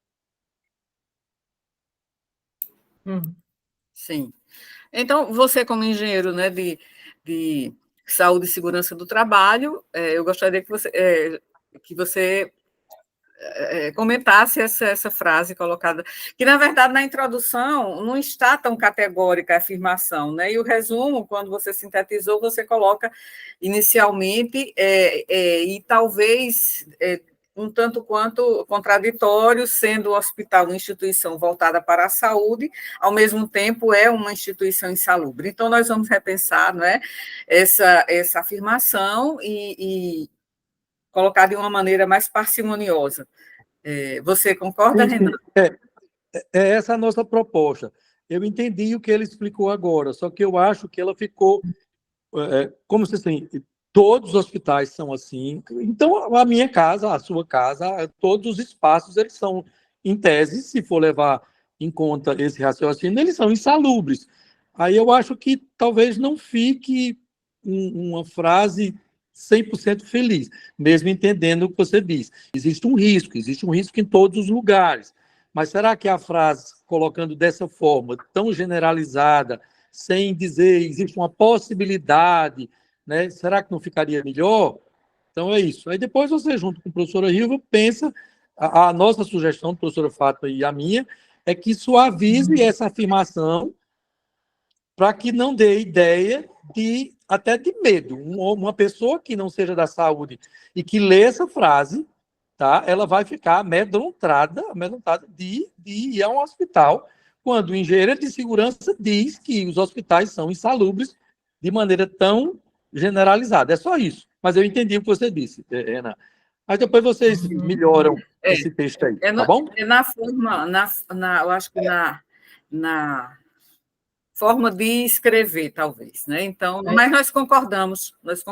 Sim. Então, você como engenheiro, né, de saúde e segurança do trabalho, eu gostaria que você comentasse essa frase colocada, que, na verdade, na introdução não está tão categórica a afirmação, né? E o resumo, quando você sintetizou, você coloca inicialmente, e talvez um tanto quanto contraditório, sendo o hospital uma instituição voltada para a saúde, ao mesmo tempo é uma instituição insalubre. Então, nós vamos repensar, não é, essa afirmação e colocar de uma maneira mais parcimoniosa. Você concorda, Sim, Renan? É essa a nossa proposta. Eu entendi o que ele explicou agora, só que eu acho que ela ficou, como se assim, todos os hospitais são assim. Então, a minha casa, a sua casa, todos os espaços, eles são, em tese, se for levar em conta esse raciocínio, eles são insalubres. Aí eu acho que talvez não fique uma frase 100% feliz, mesmo entendendo o que você diz. Existe um risco em todos os lugares. Mas será que a frase, colocando dessa forma, tão generalizada, sem dizer existe uma possibilidade, né? Será que não ficaria melhor? Então é isso. Aí depois você, junto com a professora Hilva, pensa, a nossa sugestão, professora Fátima e a minha, é que suavize essa afirmação para que não dê ideia até de medo. Uma pessoa que não seja da saúde e que lê essa frase, tá? Ela vai ficar amedrontada de ir a um hospital, quando o engenheiro de segurança diz que os hospitais são insalubres de maneira tão generalizada. É só isso. Mas eu entendi o que você disse, Renan. Mas depois vocês melhoram esse texto aí, tá bom? Na forma, eu acho que na forma de escrever, talvez, né? Então, mas nós concordamos. Mas,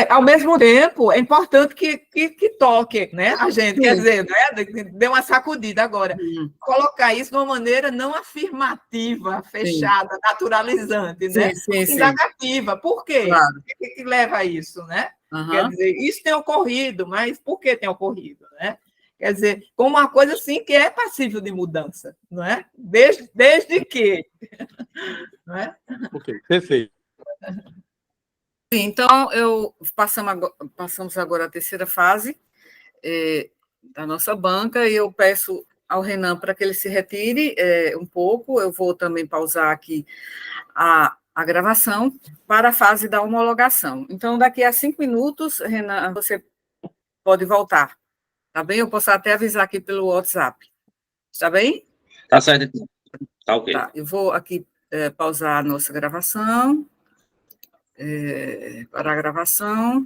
ao mesmo tempo, é importante que toque, né, a gente, quer dizer, né, dê uma sacudida. Agora, colocar isso de uma maneira não afirmativa, fechada, naturalizante, né? Indagativa. Por quê? Claro. O que leva a isso, né? Quer dizer, isso tem ocorrido, mas por que tem ocorrido, né? Quer dizer, como uma coisa assim que é passível de mudança, não é? Desde que. Não é? Ok, perfeito. Então, passamos agora à terceira fase da nossa banca, e eu peço ao Renan para que ele se retire um pouco. Eu vou também pausar aqui a gravação para a fase da homologação. Então, daqui a 5 minutos, Renan, você pode voltar. Tá bem? Eu posso até avisar aqui pelo WhatsApp. Está bem? Tá certo. Tá ok. Tá, eu vou aqui pausar a nossa gravação. Para a gravação.